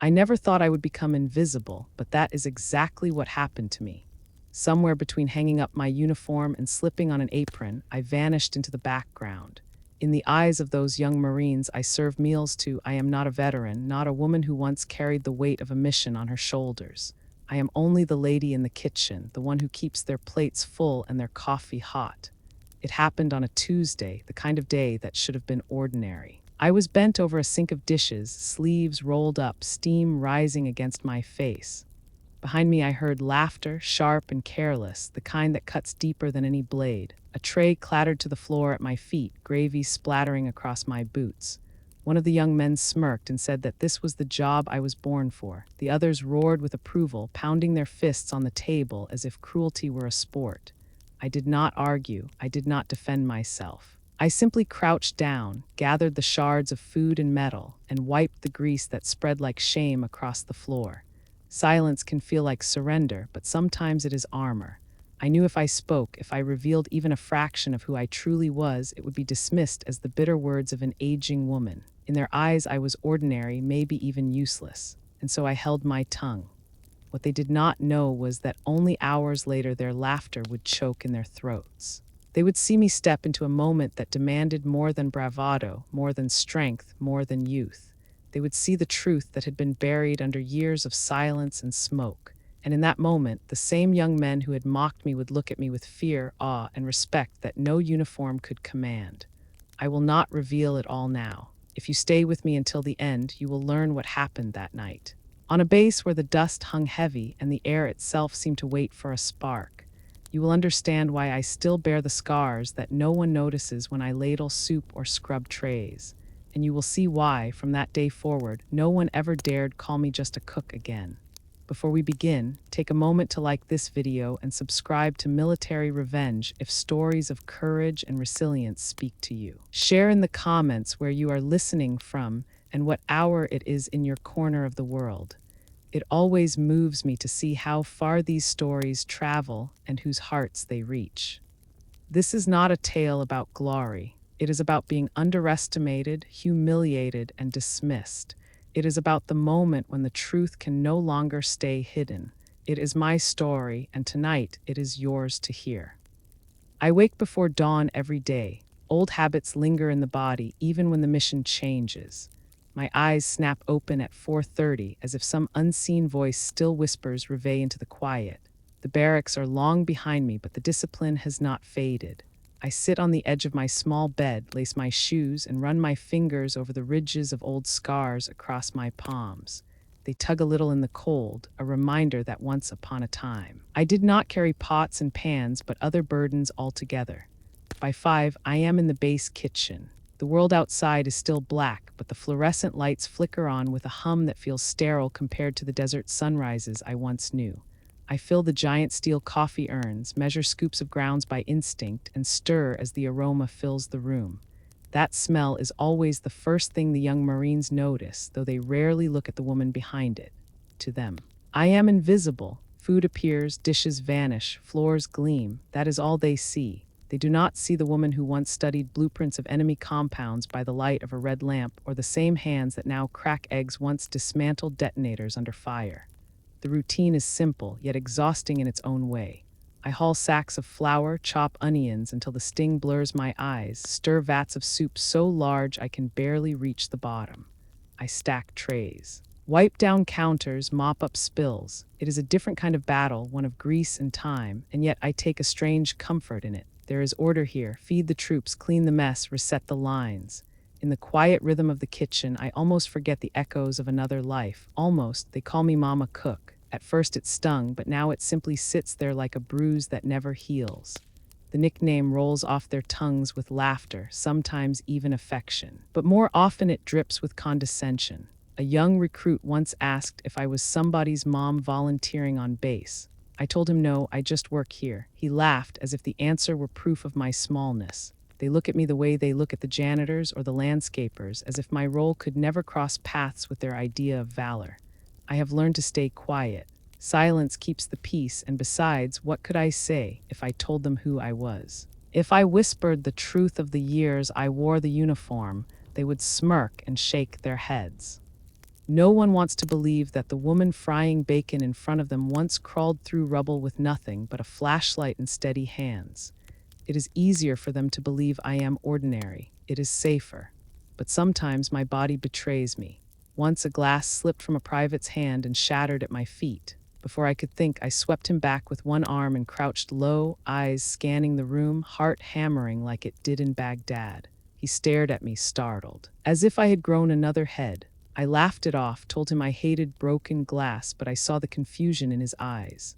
I never thought I would become invisible, but that is exactly what happened to me. Somewhere between hanging up my uniform and slipping on an apron, I vanished into the background. In the eyes of those young Marines I serve meals to, I am not a veteran, not a woman who once carried the weight of a mission on her shoulders. I am only the lady in the kitchen, the one who keeps their plates full and their coffee hot. It happened on a Tuesday, the kind of day that should have been ordinary. I was bent over a sink of dishes, sleeves rolled up, steam rising against my face. Behind me I heard laughter, sharp and careless, the kind that cuts deeper than any blade. A tray clattered to the floor at my feet, gravy splattering across my boots. One of the young men smirked and said that this was the job I was born for. The others roared with approval, pounding their fists on the table as if cruelty were a sport. I did not argue. I did not defend myself. I simply crouched down, gathered the shards of food and metal, and wiped the grease that spread like shame across the floor. Silence can feel like surrender, but sometimes it is armor. I knew if I spoke, if I revealed even a fraction of who I truly was, it would be dismissed as the bitter words of an aging woman. In their eyes, I was ordinary, maybe even useless, and so I held my tongue. What they did not know was that only hours later their laughter would choke in their throats. They would see me step into a moment that demanded more than bravado, more than strength, more than youth. They would see the truth that had been buried under years of silence and smoke. And in that moment, the same young men who had mocked me would look at me with fear, awe, and respect that no uniform could command. I will not reveal it all now. If you stay with me until the end, you will learn what happened that night. On a base where the dust hung heavy and the air itself seemed to wait for a spark, you will understand why I still bear the scars that no one notices when I ladle soup or scrub trays. And you will see why, from that day forward, no one ever dared call me just a cook again. Before we begin, take a moment to like this video and subscribe to Military Revenge if stories of courage and resilience speak to you. Share in the comments where you are listening from and what hour it is in your corner of the world. It always moves me to see how far these stories travel and whose hearts they reach. This is not a tale about glory. It is about being underestimated, humiliated, and dismissed. It is about the moment when the truth can no longer stay hidden. It is my story, and tonight it is yours to hear. I wake before dawn every day. Old habits linger in the body even when the mission changes. My eyes snap open at 4:30 as if some unseen voice still whispers reveille into the quiet. The barracks are long behind me, but the discipline has not faded. I sit on the edge of my small bed, lace my shoes, and run my fingers over the ridges of old scars across my palms. They tug a little in the cold, a reminder that once upon a time, I did not carry pots and pans, but other burdens altogether. By 5, I am in the base kitchen. The world outside is still black, but the fluorescent lights flicker on with a hum that feels sterile compared to the desert sunrises I once knew. I fill the giant steel coffee urns, measure scoops of grounds by instinct, and stir as the aroma fills the room. That smell is always the first thing the young Marines notice, though they rarely look at the woman behind it. To them, I am invisible. Food appears, dishes vanish, floors gleam. That is all they see. They do not see the woman who once studied blueprints of enemy compounds by the light of a red lamp, or the same hands that now crack eggs once dismantled detonators under fire. The routine is simple, yet exhausting in its own way. I haul sacks of flour, chop onions until the sting blurs my eyes, stir vats of soup so large I can barely reach the bottom. I stack trays, wipe down counters, mop up spills. It is a different kind of battle, one of grease and time, and yet I take a strange comfort in it. There is order here. Feed the troops, clean the mess, reset the lines. In the quiet rhythm of the kitchen, I almost forget the echoes of another life. Almost. They call me Mama Cook. At first it stung, but now it simply sits there like a bruise that never heals. The nickname rolls off their tongues with laughter, sometimes even affection. But more often it drips with condescension. A young recruit once asked if I was somebody's mom volunteering on base. I told him no, I just work here. He laughed as if the answer were proof of my smallness. They look at me the way they look at the janitors or the landscapers, as if my role could never cross paths with their idea of valor. I have learned to stay quiet. Silence keeps the peace, and besides, what could I say if I told them who I was? If I whispered the truth of the years I wore the uniform, they would smirk and shake their heads. No one wants to believe that the woman frying bacon in front of them once crawled through rubble with nothing but a flashlight and steady hands. It is easier for them to believe I am ordinary. It is safer. But sometimes my body betrays me. Once a glass slipped from a private's hand and shattered at my feet. Before I could think, I swept him back with one arm and crouched low, eyes scanning the room, heart hammering like it did in Baghdad. He stared at me, startled, as if I had grown another head. I laughed it off, told him I hated broken glass, but I saw the confusion in his eyes.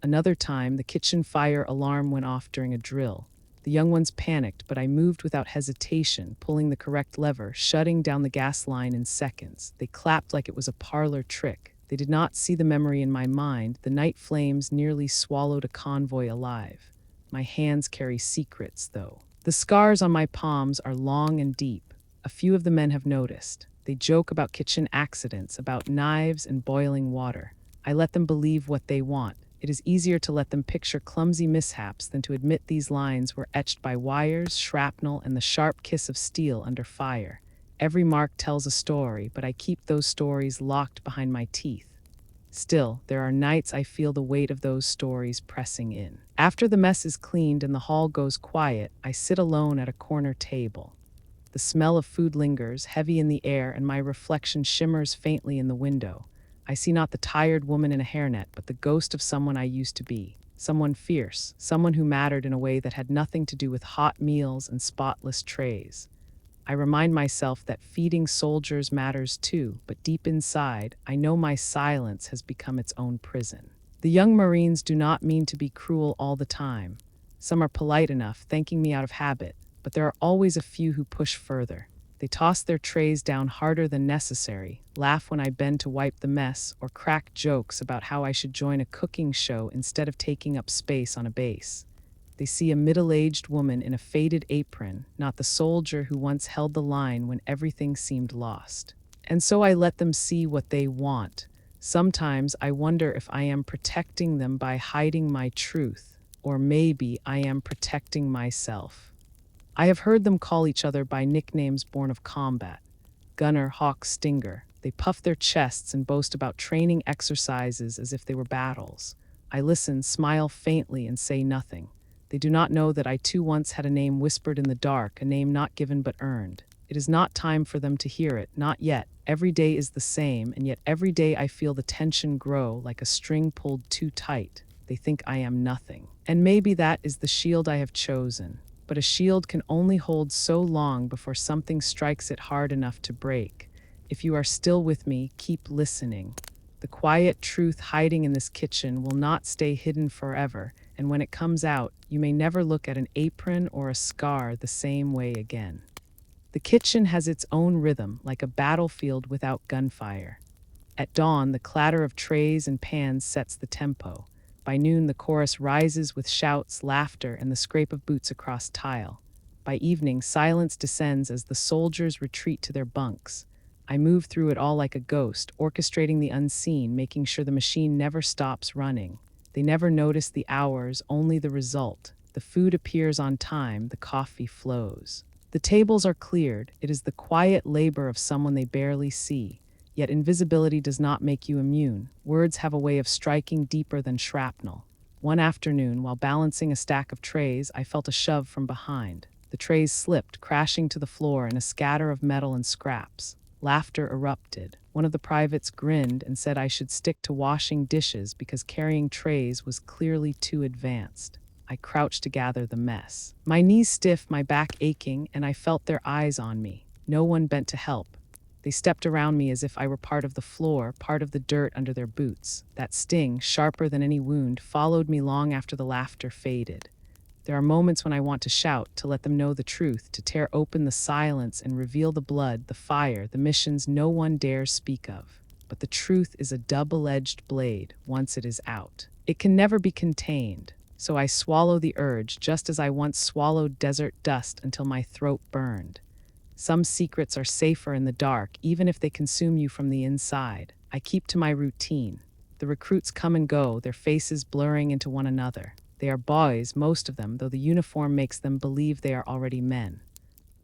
Another time, the kitchen fire alarm went off during a drill. The young ones panicked, but I moved without hesitation, pulling the correct lever, shutting down the gas line in seconds. They clapped like it was a parlor trick. They did not see the memory in my mind. The night flames nearly swallowed a convoy alive. My hands carry secrets, though. The scars on my palms are long and deep. A few of the men have noticed. They joke about kitchen accidents, about knives and boiling water. I let them believe what they want. It is easier to let them picture clumsy mishaps than to admit these lines were etched by wires, shrapnel, and the sharp kiss of steel under fire. Every mark tells a story, but I keep those stories locked behind my teeth. Still, there are nights I feel the weight of those stories pressing in. After the mess is cleaned and the hall goes quiet, I sit alone at a corner table. The smell of food lingers, heavy in the air, and my reflection shimmers faintly in the window. I see not the tired woman in a hairnet, but the ghost of someone I used to be. Someone fierce, someone who mattered in a way that had nothing to do with hot meals and spotless trays. I remind myself that feeding soldiers matters too, but deep inside, I know my silence has become its own prison. The young Marines do not mean to be cruel all the time. Some are polite enough, thanking me out of habit, but there are always a few who push further. They toss their trays down harder than necessary, laugh when I bend to wipe the mess, or crack jokes about how I should join a cooking show instead of taking up space on a base. They see a middle-aged woman in a faded apron, not the soldier who once held the line when everything seemed lost. And so I let them see what they want. Sometimes I wonder if I am protecting them by hiding my truth, or maybe I am protecting myself. I have heard them call each other by nicknames born of combat. Gunner, Hawk, Stinger. They puff their chests and boast about training exercises as if they were battles. I listen, smile faintly, and say nothing. They do not know that I too once had a name whispered in the dark, a name not given but earned. It is not time for them to hear it, not yet. Every day is the same, and yet every day I feel the tension grow like a string pulled too tight. They think I am nothing. And maybe that is the shield I have chosen. But a shield can only hold so long before something strikes it hard enough to break. If you are still with me, keep listening. The quiet truth hiding in this kitchen will not stay hidden forever, and when it comes out, you may never look at an apron or a scar the same way again. The kitchen has its own rhythm, like a battlefield without gunfire. At dawn, the clatter of trays and pans sets the tempo. By noon, the chorus rises with shouts, laughter, and the scrape of boots across tile. By evening, silence descends as the soldiers retreat to their bunks. I move through it all like a ghost, orchestrating the unseen, making sure the machine never stops running. They never notice the hours, only the result. The food appears on time, the coffee flows. The tables are cleared. It is the quiet labor of someone they barely see. Yet invisibility does not make you immune. Words have a way of striking deeper than shrapnel. One afternoon, while balancing a stack of trays, I felt a shove from behind. The trays slipped, crashing to the floor in a scatter of metal and scraps. Laughter erupted. One of the privates grinned and said I should stick to washing dishes because carrying trays was clearly too advanced. I crouched to gather the mess. My knees stiff, my back aching, and I felt their eyes on me. No one bent to help. They stepped around me as if I were part of the floor, part of the dirt under their boots. That sting, sharper than any wound, followed me long after the laughter faded. There are moments when I want to shout, to let them know the truth, to tear open the silence and reveal the blood, the fire, the missions no one dares speak of. But the truth is a double-edged blade once it is out. It can never be contained, so I swallow the urge just as I once swallowed desert dust until my throat burned. Some secrets are safer in the dark, even if they consume you from the inside. I keep to my routine. The recruits come and go, their faces blurring into one another. They are boys, most of them, though the uniform makes them believe they are already men.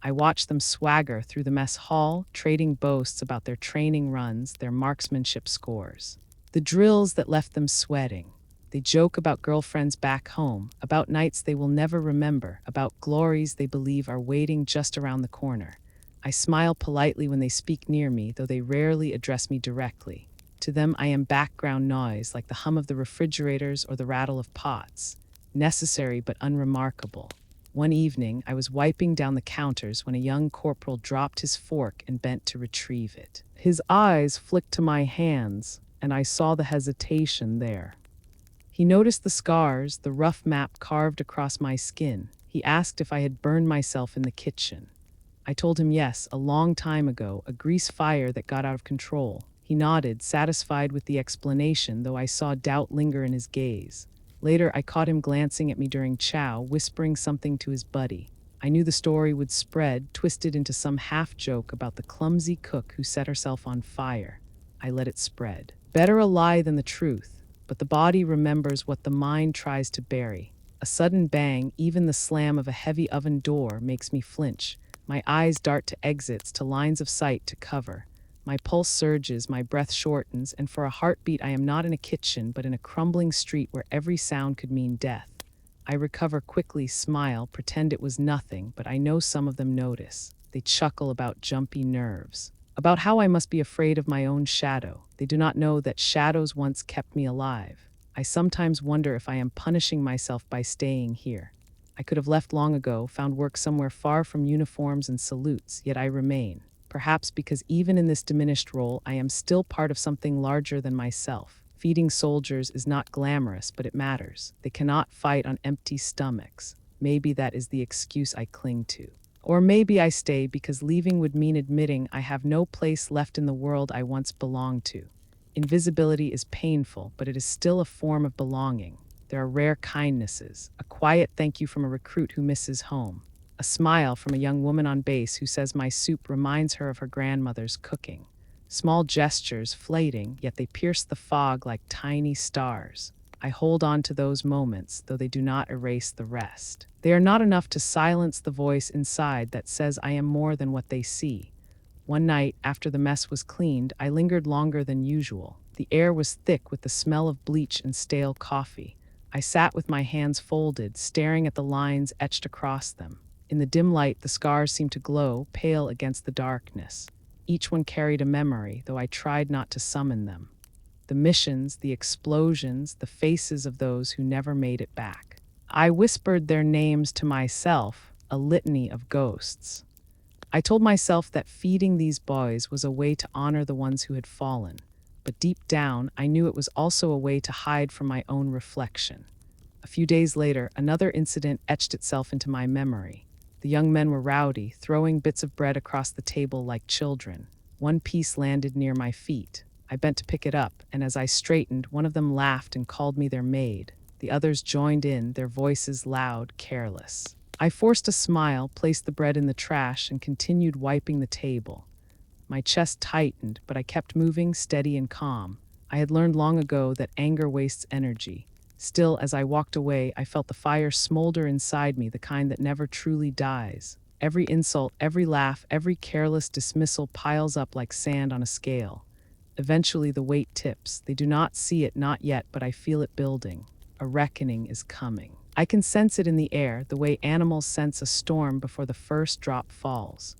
I watched them swagger through the mess hall, trading boasts about their training runs, their marksmanship scores, the drills that left them sweating. They joke about girlfriends back home, about nights they will never remember, about glories they believe are waiting just around the corner. I smile politely when they speak near me, though they rarely address me directly. To them, I am background noise, like the hum of the refrigerators or the rattle of pots, necessary but unremarkable. One evening, I was wiping down the counters when a young corporal dropped his fork and bent to retrieve it. His eyes flicked to my hands, and I saw the hesitation there. He noticed the scars, the rough map carved across my skin. He asked if I had burned myself in the kitchen. I told him yes, a long time ago, a grease fire that got out of control. He nodded, satisfied with the explanation, though I saw doubt linger in his gaze. Later, I caught him glancing at me during chow, whispering something to his buddy. I knew the story would spread, twisted into some half-joke about the clumsy cook who set herself on fire. I let it spread. Better a lie than the truth, but the body remembers what the mind tries to bury. A sudden bang, even the slam of a heavy oven door, makes me flinch. My eyes dart to exits, to lines of sight to cover. My pulse surges, my breath shortens, and for a heartbeat I am not in a kitchen, but in a crumbling street where every sound could mean death. I recover quickly, smile, pretend it was nothing, but I know some of them notice. They chuckle about jumpy nerves, about how I must be afraid of my own shadow. They do not know that shadows once kept me alive. I sometimes wonder if I am punishing myself by staying here. I could have left long ago, found work somewhere far from uniforms and salutes, yet I remain. Perhaps because even in this diminished role, I am still part of something larger than myself. Feeding soldiers is not glamorous, but it matters. They cannot fight on empty stomachs. Maybe that is the excuse I cling to. Or maybe I stay because leaving would mean admitting I have no place left in the world I once belonged to. Invisibility is painful, but it is still a form of belonging. There are rare kindnesses, a quiet thank you from a recruit who misses home, a smile from a young woman on base who says my soup reminds her of her grandmother's cooking. Small gestures, fleeting, yet they pierce the fog like tiny stars. I hold on to those moments, though they do not erase the rest. They are not enough to silence the voice inside that says I am more than what they see. One night, after the mess was cleaned, I lingered longer than usual. The air was thick with the smell of bleach and stale coffee. I sat with my hands folded, staring at the lines etched across them. In the dim light, the scars seemed to glow, pale against the darkness. Each one carried a memory, though I tried not to summon them. The missions, the explosions, the faces of those who never made it back. I whispered their names to myself, a litany of ghosts. I told myself that feeding these boys was a way to honor the ones who had fallen, but deep down, I knew it was also a way to hide from my own reflection. A few days later, another incident etched itself into my memory. The young men were rowdy, throwing bits of bread across the table like children. One piece landed near my feet. I bent to pick it up, and as I straightened, one of them laughed and called me their maid. The others joined in, their voices loud, careless. I forced a smile, placed the bread in the trash, and continued wiping the table. My chest tightened, but I kept moving, steady and calm. I had learned long ago that anger wastes energy. Still, as I walked away, I felt the fire smolder inside me, the kind that never truly dies. Every insult, every laugh, every careless dismissal piles up like sand on a scale. Eventually, the weight tips. They do not see it, not yet, but I feel it building. A reckoning is coming. I can sense it in the air, the way animals sense a storm before the first drop falls.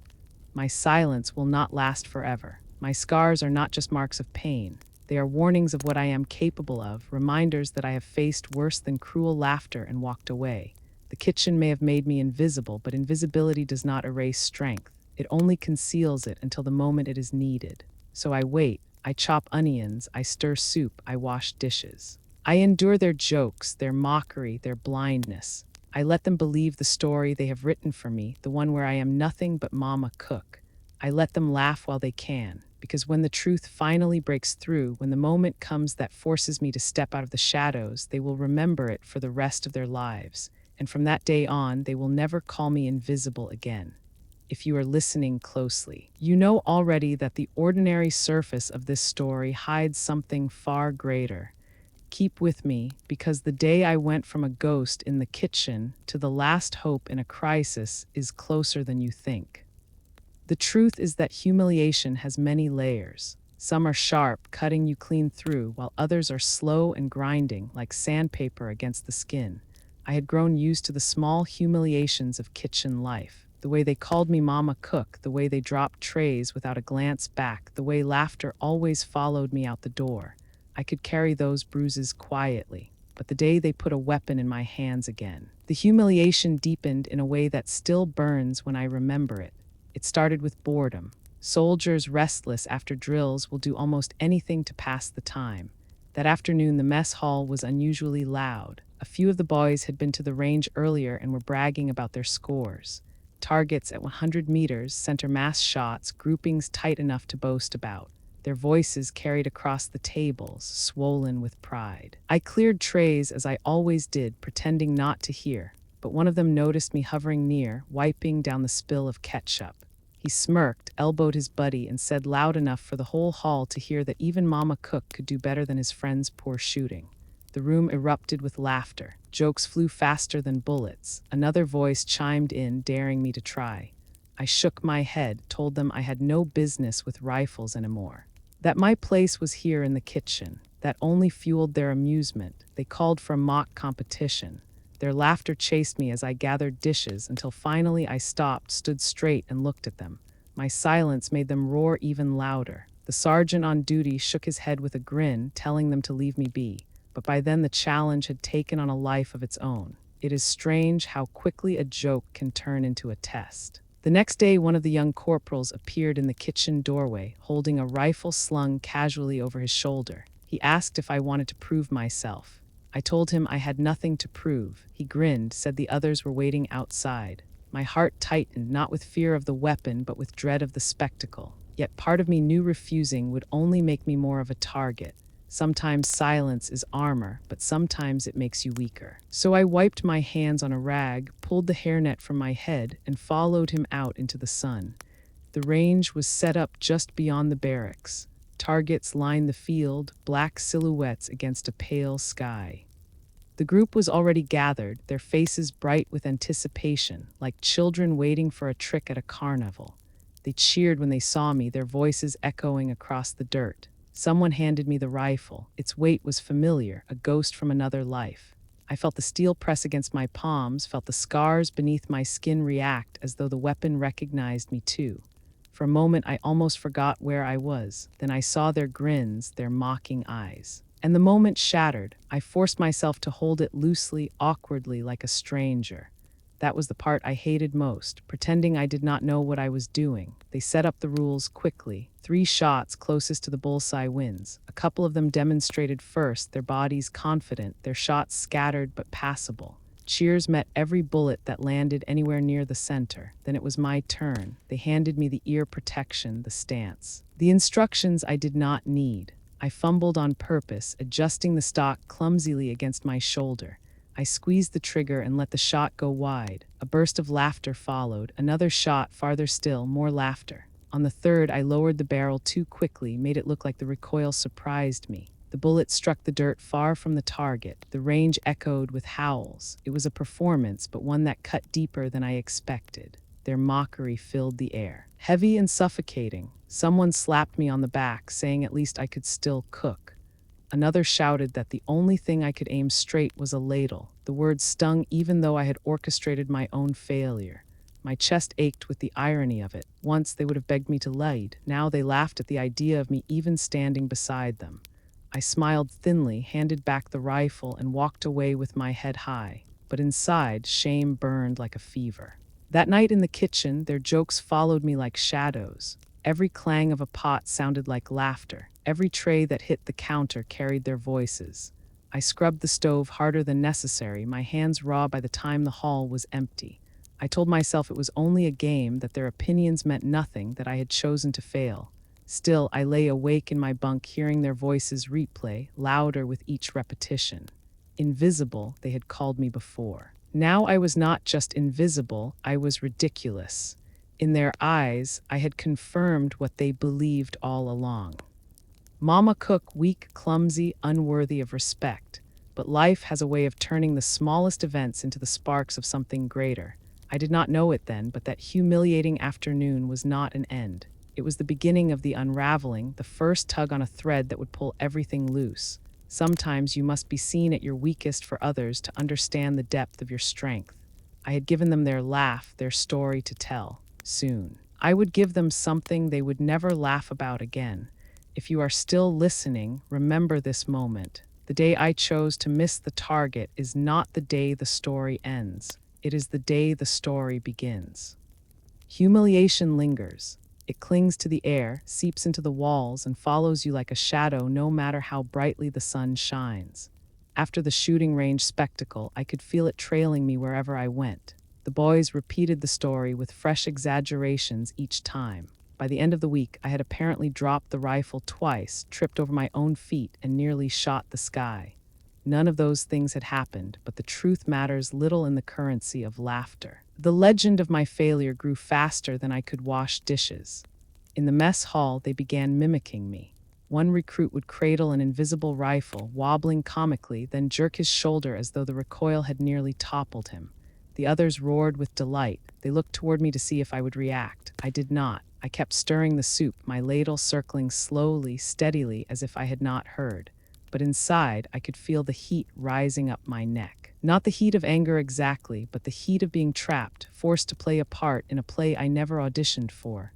My silence will not last forever. My scars are not just marks of pain. They are warnings of what I am capable of, reminders that I have faced worse than cruel laughter and walked away. The kitchen may have made me invisible, but invisibility does not erase strength. It only conceals it until the moment it is needed. So I wait, I chop onions, I stir soup, I wash dishes. I endure their jokes, their mockery, their blindness. I let them believe the story they have written for me, the one where I am nothing but mama cook. I let them laugh while they can, because when the truth finally breaks through, when the moment comes that forces me to step out of the shadows, they will remember it for the rest of their lives. And from that day on, they will never call me invisible again. If you are listening closely, you know already that the ordinary surface of this story hides something far greater. Keep with me, because the day I went from a ghost in the kitchen to the last hope in a crisis is closer than you think. The truth is that humiliation has many layers. Some are sharp, cutting you clean through, while others are slow and grinding, like sandpaper against the skin. I had grown used to the small humiliations of kitchen life. The way they called me Mama Cook, the way they dropped trays without a glance back, the way laughter always followed me out the door. I could carry those bruises quietly. But the day they put a weapon in my hands again, the humiliation deepened in a way that still burns when I remember it. It started with boredom. Soldiers restless after drills will do almost anything to pass the time. That afternoon, the mess hall was unusually loud. A few of the boys had been to the range earlier and were bragging about their scores. Targets at 100 meters, center mass shots, groupings tight enough to boast about. Their voices carried across the tables, swollen with pride. I cleared trays as I always did, pretending not to hear, but one of them noticed me hovering near, wiping down the spill of ketchup. He smirked, elbowed his buddy, and said loud enough for the whole hall to hear that even Mama Cook could do better than his friend's poor shooting. The room erupted with laughter. Jokes flew faster than bullets. Another voice chimed in, daring me to try. I shook my head, told them I had no business with rifles anymore. That my place was here in the kitchen. That only fueled their amusement. They called for a mock competition. Their laughter chased me as I gathered dishes until finally I stopped, stood straight, and looked at them. My silence made them roar even louder. The sergeant on duty shook his head with a grin, telling them to leave me be. But by then the challenge had taken on a life of its own. It is strange how quickly a joke can turn into a test. The next day, one of the young corporals appeared in the kitchen doorway, holding a rifle slung casually over his shoulder. He asked if I wanted to prove myself. I told him I had nothing to prove. He grinned, said the others were waiting outside. My heart tightened, not with fear of the weapon, but with dread of the spectacle. Yet part of me knew refusing would only make me more of a target. Sometimes silence is armor, but sometimes it makes you weaker. So I wiped my hands on a rag, pulled the hairnet from my head, and followed him out into the sun. The range was set up just beyond the barracks. Targets lined the field, black silhouettes against a pale sky. The group was already gathered, their faces bright with anticipation, like children waiting for a trick at a carnival. They cheered when they saw me, their voices echoing across the dirt. Someone handed me the rifle. Its weight was familiar, a ghost from another life. I felt the steel press against my palms, felt the scars beneath my skin react as though the weapon recognized me too. For a moment, I almost forgot where I was. Then I saw their grins, their mocking eyes. And the moment shattered. I forced myself to hold it loosely, awkwardly, like a stranger. That was the part I hated most, pretending I did not know what I was doing. They set up the rules quickly. 3 shots closest to the bullseye wins. A couple of them demonstrated first, their bodies confident, their shots scattered but passable. Cheers met every bullet that landed anywhere near the center. Then it was my turn. They handed me the ear protection, the stance. The instructions I did not need. I fumbled on purpose, adjusting the stock clumsily against my shoulder. I squeezed the trigger and let the shot go wide. A burst of laughter followed. Another shot, farther still, more laughter. On the third, I lowered the barrel too quickly, made it look like the recoil surprised me. The bullet struck the dirt far from the target. The range echoed with howls. It was a performance, but one that cut deeper than I expected. Their mockery filled the air. Heavy and suffocating. Someone slapped me on the back, saying at least I could still cook. Another shouted that the only thing I could aim straight was a ladle. The words stung even though I had orchestrated my own failure. My chest ached with the irony of it. Once they would have begged me to lead. Now they laughed at the idea of me even standing beside them. I smiled thinly, handed back the rifle, and walked away with my head high. But inside, shame burned like a fever. That night in the kitchen, their jokes followed me like shadows. Every clang of a pot sounded like laughter. Every tray that hit the counter carried their voices. I scrubbed the stove harder than necessary, my hands raw by the time the hall was empty. I told myself it was only a game, that their opinions meant nothing, that I had chosen to fail. Still, I lay awake in my bunk, hearing their voices replay, louder with each repetition. Invisible, they had called me before. Now I was not just invisible, I was ridiculous. In their eyes, I had confirmed what they believed all along. Mama Cook, weak, clumsy, unworthy of respect. But life has a way of turning the smallest events into the sparks of something greater. I did not know it then, but that humiliating afternoon was not an end. It was the beginning of the unraveling, the first tug on a thread that would pull everything loose. Sometimes you must be seen at your weakest for others to understand the depth of your strength. I had given them their laugh, their story to tell. Soon, I would give them something they would never laugh about again. If you are still listening, remember this moment. The day I chose to miss the target is not the day the story ends. It is the day the story begins. Humiliation lingers. It clings to the air, seeps into the walls, and follows you like a shadow no matter how brightly the sun shines. After the shooting range spectacle, I could feel it trailing me wherever I went. The boys repeated the story with fresh exaggerations each time. By the end of the week, I had apparently dropped the rifle twice, tripped over my own feet, and nearly shot the sky. None of those things had happened, but the truth matters little in the currency of laughter. The legend of my failure grew faster than I could wash dishes. In the mess hall, they began mimicking me. One recruit would cradle an invisible rifle, wobbling comically, then jerk his shoulder as though the recoil had nearly toppled him. The others roared with delight. They looked toward me to see if I would react. I did not. I kept stirring the soup, my ladle circling slowly, steadily, as if I had not heard. But inside, I could feel the heat rising up my neck. Not the heat of anger exactly, but the heat of being trapped, forced to play a part in a play I never auditioned for.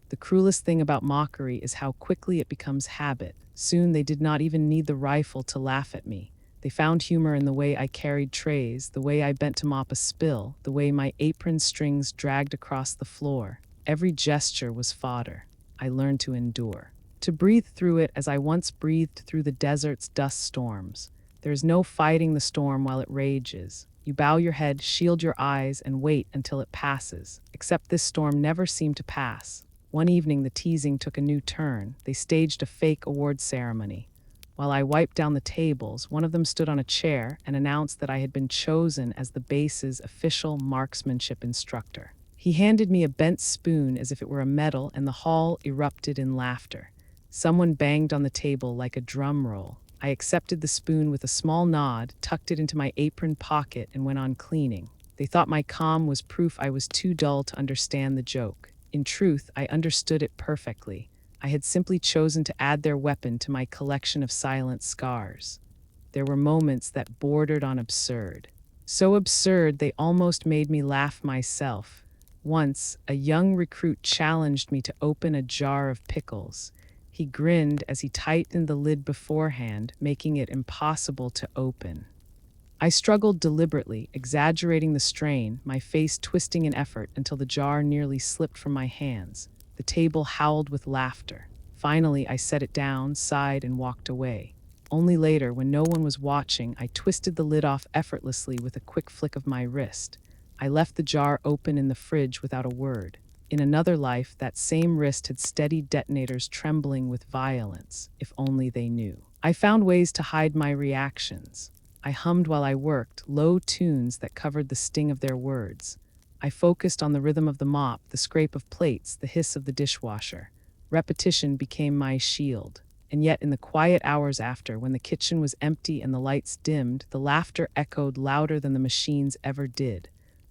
The cruelest thing about mockery is how quickly it becomes habit. Soon they did not even need the rifle to laugh at me. They found humor in the way I carried trays, the way I bent to mop a spill, the way my apron strings dragged across the floor. Every gesture was fodder. I learned to endure, to breathe through it as I once breathed through the desert's dust storms. There is no fighting the storm while it rages. You bow your head, shield your eyes, and wait until it passes. Except this storm never seemed to pass. One evening, the teasing took a new turn. They staged a fake award ceremony. While I wiped down the tables, one of them stood on a chair and announced that I had been chosen as the base's official marksmanship instructor. He handed me a bent spoon as if it were a medal, and the hall erupted in laughter. Someone banged on the table like a drum roll. I accepted the spoon with a small nod, tucked it into my apron pocket, and went on cleaning. They thought my calm was proof I was too dull to understand the joke. In truth, I understood it perfectly. I had simply chosen to add their weapon to my collection of silent scars. There were moments that bordered on absurd. So absurd, they almost made me laugh myself. Once, a young recruit challenged me to open a jar of pickles. He grinned as he tightened the lid beforehand, making it impossible to open. I struggled deliberately, exaggerating the strain, my face twisting in effort until the jar nearly slipped from my hands. The table howled with laughter. Finally, I set it down, sighed, and walked away. Only later, when no one was watching, I twisted the lid off effortlessly with a quick flick of my wrist. I left the jar open in the fridge without a word. In another life, that same wrist had steadied detonators trembling with violence, if only they knew. I found ways to hide my reactions. I hummed while I worked, low tunes that covered the sting of their words. I focused on the rhythm of the mop, the scrape of plates, the hiss of the dishwasher. Repetition became my shield. And yet in the quiet hours after, when the kitchen was empty and the lights dimmed, the laughter echoed louder than the machines ever did.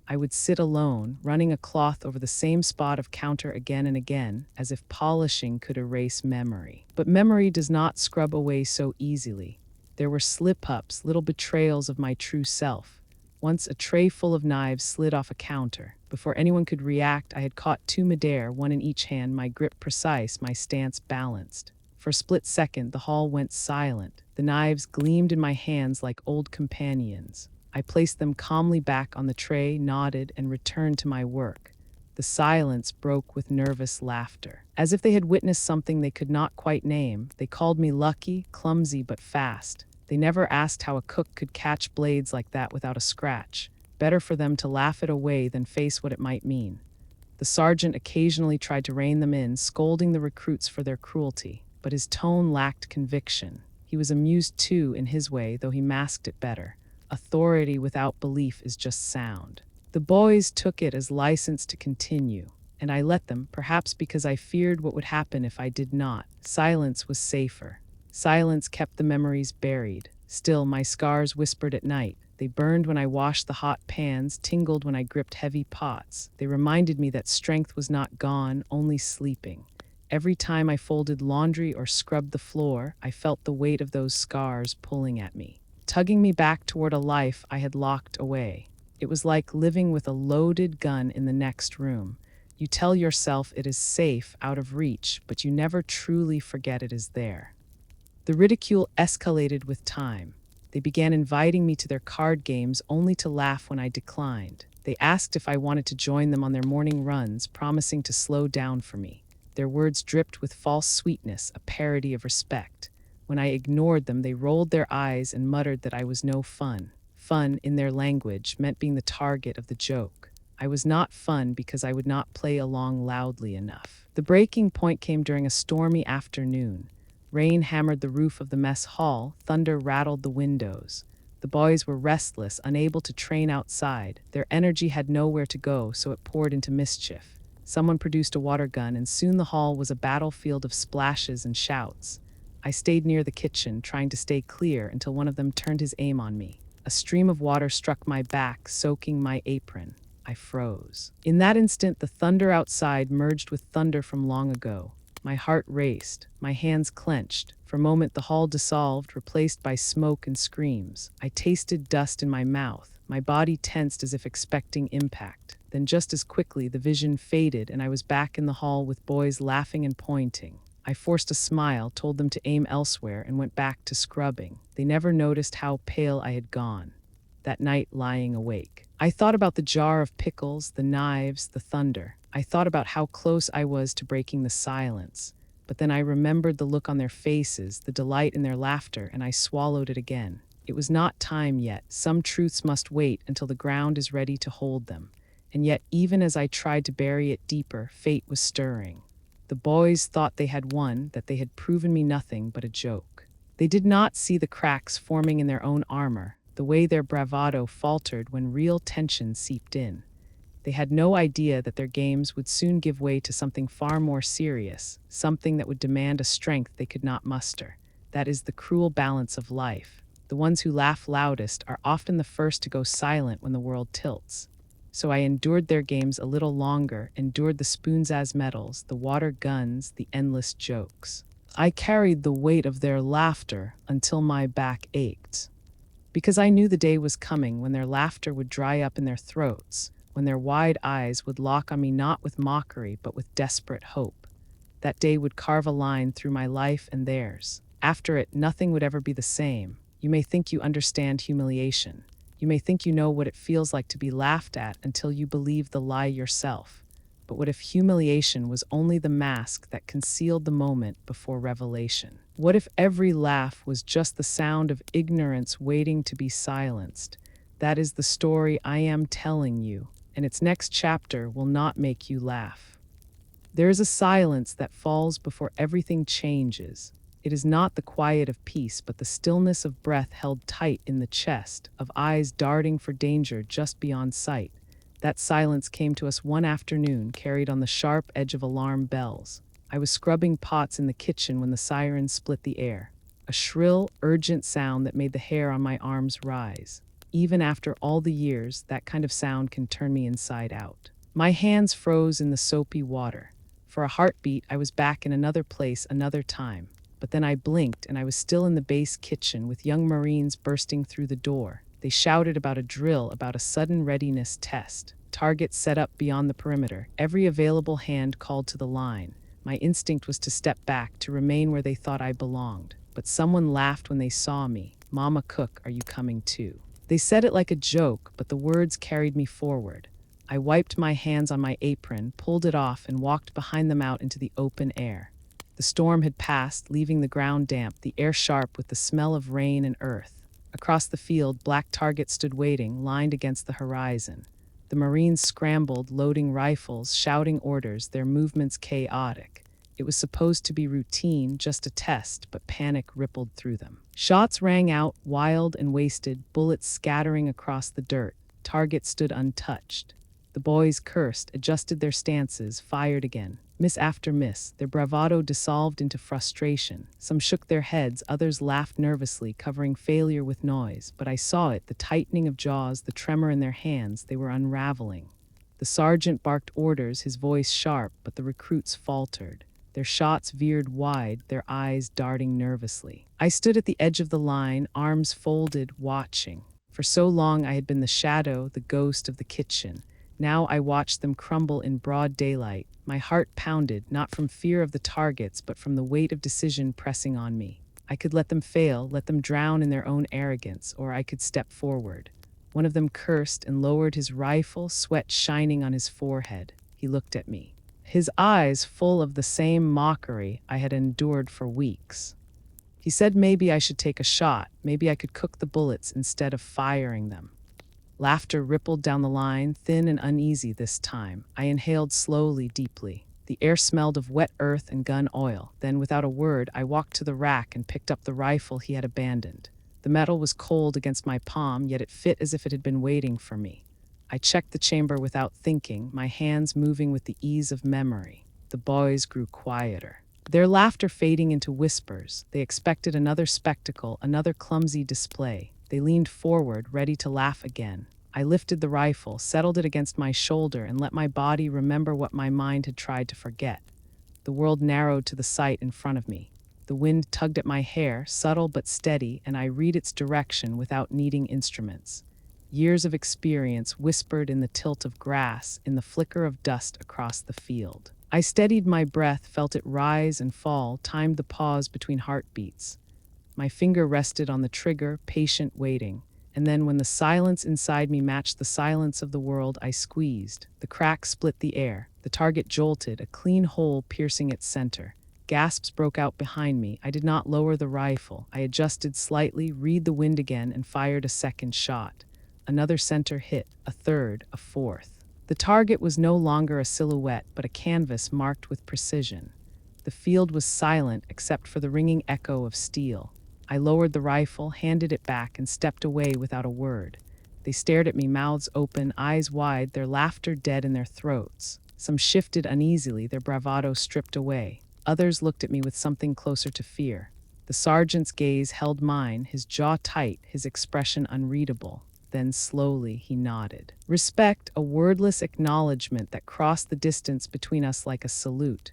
I would sit alone, running a cloth over the same spot of counter again and again, as if polishing could erase memory. But memory does not scrub away so easily. There were slip-ups, little betrayals of my true self. Once a tray full of knives slid off a counter. Before anyone could react, I had caught two midair, one in each hand, my grip precise, my stance balanced. For a split second, the hall went silent. The knives gleamed in my hands like old companions. I placed them calmly back on the tray, nodded, and returned to my work. The silence broke with nervous laughter. As if they had witnessed something they could not quite name, they called me lucky, clumsy, but fast. They never asked how a cook could catch blades like that without a scratch. Better for them to laugh it away than face what it might mean. The sergeant occasionally tried to rein them in, scolding the recruits for their cruelty, but his tone lacked conviction. He was amused too, in his way, though he masked it better. Authority without belief is just sound. The boys took it as license to continue. and I let them, perhaps because I feared what would happen if I did not. Silence was safer. Silence kept the memories buried. Still, my scars whispered at night. They burned when I washed the hot pans, tingled when I gripped heavy pots. They reminded me that strength was not gone, only sleeping. Every time I folded laundry or scrubbed the floor, I felt the weight of those scars pulling at me, tugging me back toward a life I had locked away. It was like living with a loaded gun in the next room. You tell yourself it is safe, out of reach, but you never truly forget it is there. The ridicule escalated with time. They began inviting me to their card games only to laugh when I declined. They asked if I wanted to join them on their morning runs, promising to slow down for me. Their words dripped with false sweetness, a parody of respect. When I ignored them, they rolled their eyes and muttered that I was no fun. Fun, in their language, meant being the target of the joke. I was not fun because I would not play along loudly enough. The breaking point came during a stormy afternoon. Rain hammered the roof of the mess hall, thunder rattled the windows. The boys were restless, unable to train outside. Their energy had nowhere to go, so it poured into mischief. Someone produced a water gun, and soon the hall was a battlefield of splashes and shouts. I stayed near the kitchen, trying to stay clear, until one of them turned his aim on me. A stream of water struck my back, soaking my apron. I froze. In that instant, the thunder outside merged with thunder from long ago. My heart raced. My hands clenched. For a moment, the hall dissolved, replaced by smoke and screams. I tasted dust in my mouth. My body tensed as if expecting impact. Then just as quickly, the vision faded, and I was back in the hall with boys laughing and pointing. I forced a smile, told them to aim elsewhere, and went back to scrubbing. They never noticed how pale I had gone. That night, lying awake, I thought about the jar of pickles, the knives, the thunder. I thought about how close I was to breaking the silence. But then I remembered the look on their faces, the delight in their laughter, and I swallowed it again. It was not time yet. Some truths must wait until the ground is ready to hold them. And yet, even as I tried to bury it deeper, fate was stirring. The boys thought they had won, that they had proven me nothing but a joke. They did not see the cracks forming in their own armor, the way their bravado faltered when real tension seeped in. They had no idea that their games would soon give way to something far more serious, something that would demand a strength they could not muster. That is the cruel balance of life. The ones who laugh loudest are often the first to go silent when the world tilts. So I endured their games a little longer, endured the spoons as medals, the water guns, the endless jokes. I carried the weight of their laughter until my back ached. Because I knew the day was coming when their laughter would dry up in their throats, when their wide eyes would lock on me not with mockery but with desperate hope. That day would carve a line through my life and theirs. After it, nothing would ever be the same. You may think you understand humiliation. You may think you know what it feels like to be laughed at until you believe the lie yourself. But what if humiliation was only the mask that concealed the moment before revelation? What if every laugh was just the sound of ignorance waiting to be silenced? That is the story I am telling you, and its next chapter will not make you laugh. There is a silence that falls before everything changes. It is not the quiet of peace, but the stillness of breath held tight in the chest, of eyes darting for danger just beyond sight. That silence came to us one afternoon, carried on the sharp edge of alarm bells. I was scrubbing pots in the kitchen when the siren split the air, a shrill, urgent sound that made the hair on my arms rise. Even after all the years, that kind of sound can turn me inside out. My hands froze in the soapy water. For a heartbeat, I was back in another place, another time. But then I blinked, and I was still in the base kitchen with young Marines bursting through the door. They shouted about a drill, about a sudden readiness test. Targets set up beyond the perimeter. Every available hand called to the line. My instinct was to step back, to remain where they thought I belonged. But someone laughed when they saw me. "Mama Cook, are you coming too?" They said it like a joke, but the words carried me forward. I wiped my hands on my apron, pulled it off, and walked behind them out into the open air. The storm had passed, leaving the ground damp, the air sharp with the smell of rain and earth. Across the field, black targets stood waiting, lined against the horizon. The Marines scrambled, loading rifles, shouting orders, their movements chaotic. It was supposed to be routine, just a test, but panic rippled through them. Shots rang out, wild and wasted, bullets scattering across the dirt. Targets stood untouched. The boys cursed, adjusted their stances, fired again. Miss after miss, their bravado dissolved into frustration. Some shook their heads, others laughed nervously, covering failure with noise. But I saw it, the tightening of jaws, the tremor in their hands. They were unraveling. The sergeant barked orders, his voice sharp, but the recruits faltered. Their shots veered wide, their eyes darting nervously. I stood at the edge of the line, arms folded, watching. For so long I had been the shadow, the ghost of the kitchen. Now I watched them crumble in broad daylight. My heart pounded, not from fear of the targets, but from the weight of decision pressing on me. I could let them fail, let them drown in their own arrogance, or I could step forward. One of them cursed and lowered his rifle, sweat shining on his forehead. He looked at me, his eyes full of the same mockery I had endured for weeks. He said maybe I should take a shot, maybe I could cook the bullets instead of firing them. Laughter rippled down the line, thin and uneasy this time. I inhaled slowly, deeply. The air smelled of wet earth and gun oil. Then, without a word, I walked to the rack and picked up the rifle he had abandoned. The metal was cold against my palm, yet it fit as if it had been waiting for me. I checked the chamber without thinking, my hands moving with the ease of memory. The boys grew quieter, their laughter fading into whispers. They expected another spectacle, another clumsy display. They leaned forward, ready to laugh again. I lifted the rifle, settled it against my shoulder, and let my body remember what my mind had tried to forget. The world narrowed to the sight in front of me. The wind tugged at my hair, subtle but steady, and I read its direction without needing instruments. Years of experience whispered in the tilt of grass, in the flicker of dust across the field. I steadied my breath, felt it rise and fall, timed the pause between heartbeats. My finger rested on the trigger, patient, waiting. And then when the silence inside me matched the silence of the world, I squeezed. The crack split the air. The target jolted, a clean hole piercing its center. Gasps broke out behind me. I did not lower the rifle. I adjusted slightly, read the wind again, and fired a second shot. Another center hit, a third, a fourth. The target was no longer a silhouette, but a canvas marked with precision. The field was silent except for the ringing echo of steel. I lowered the rifle, handed it back, and stepped away without a word. They stared at me, mouths open, eyes wide, their laughter dead in their throats. Some shifted uneasily, their bravado stripped away. Others looked at me with something closer to fear. The sergeant's gaze held mine, his jaw tight, his expression unreadable. Then slowly he nodded. Respect, a wordless acknowledgement that crossed the distance between us like a salute.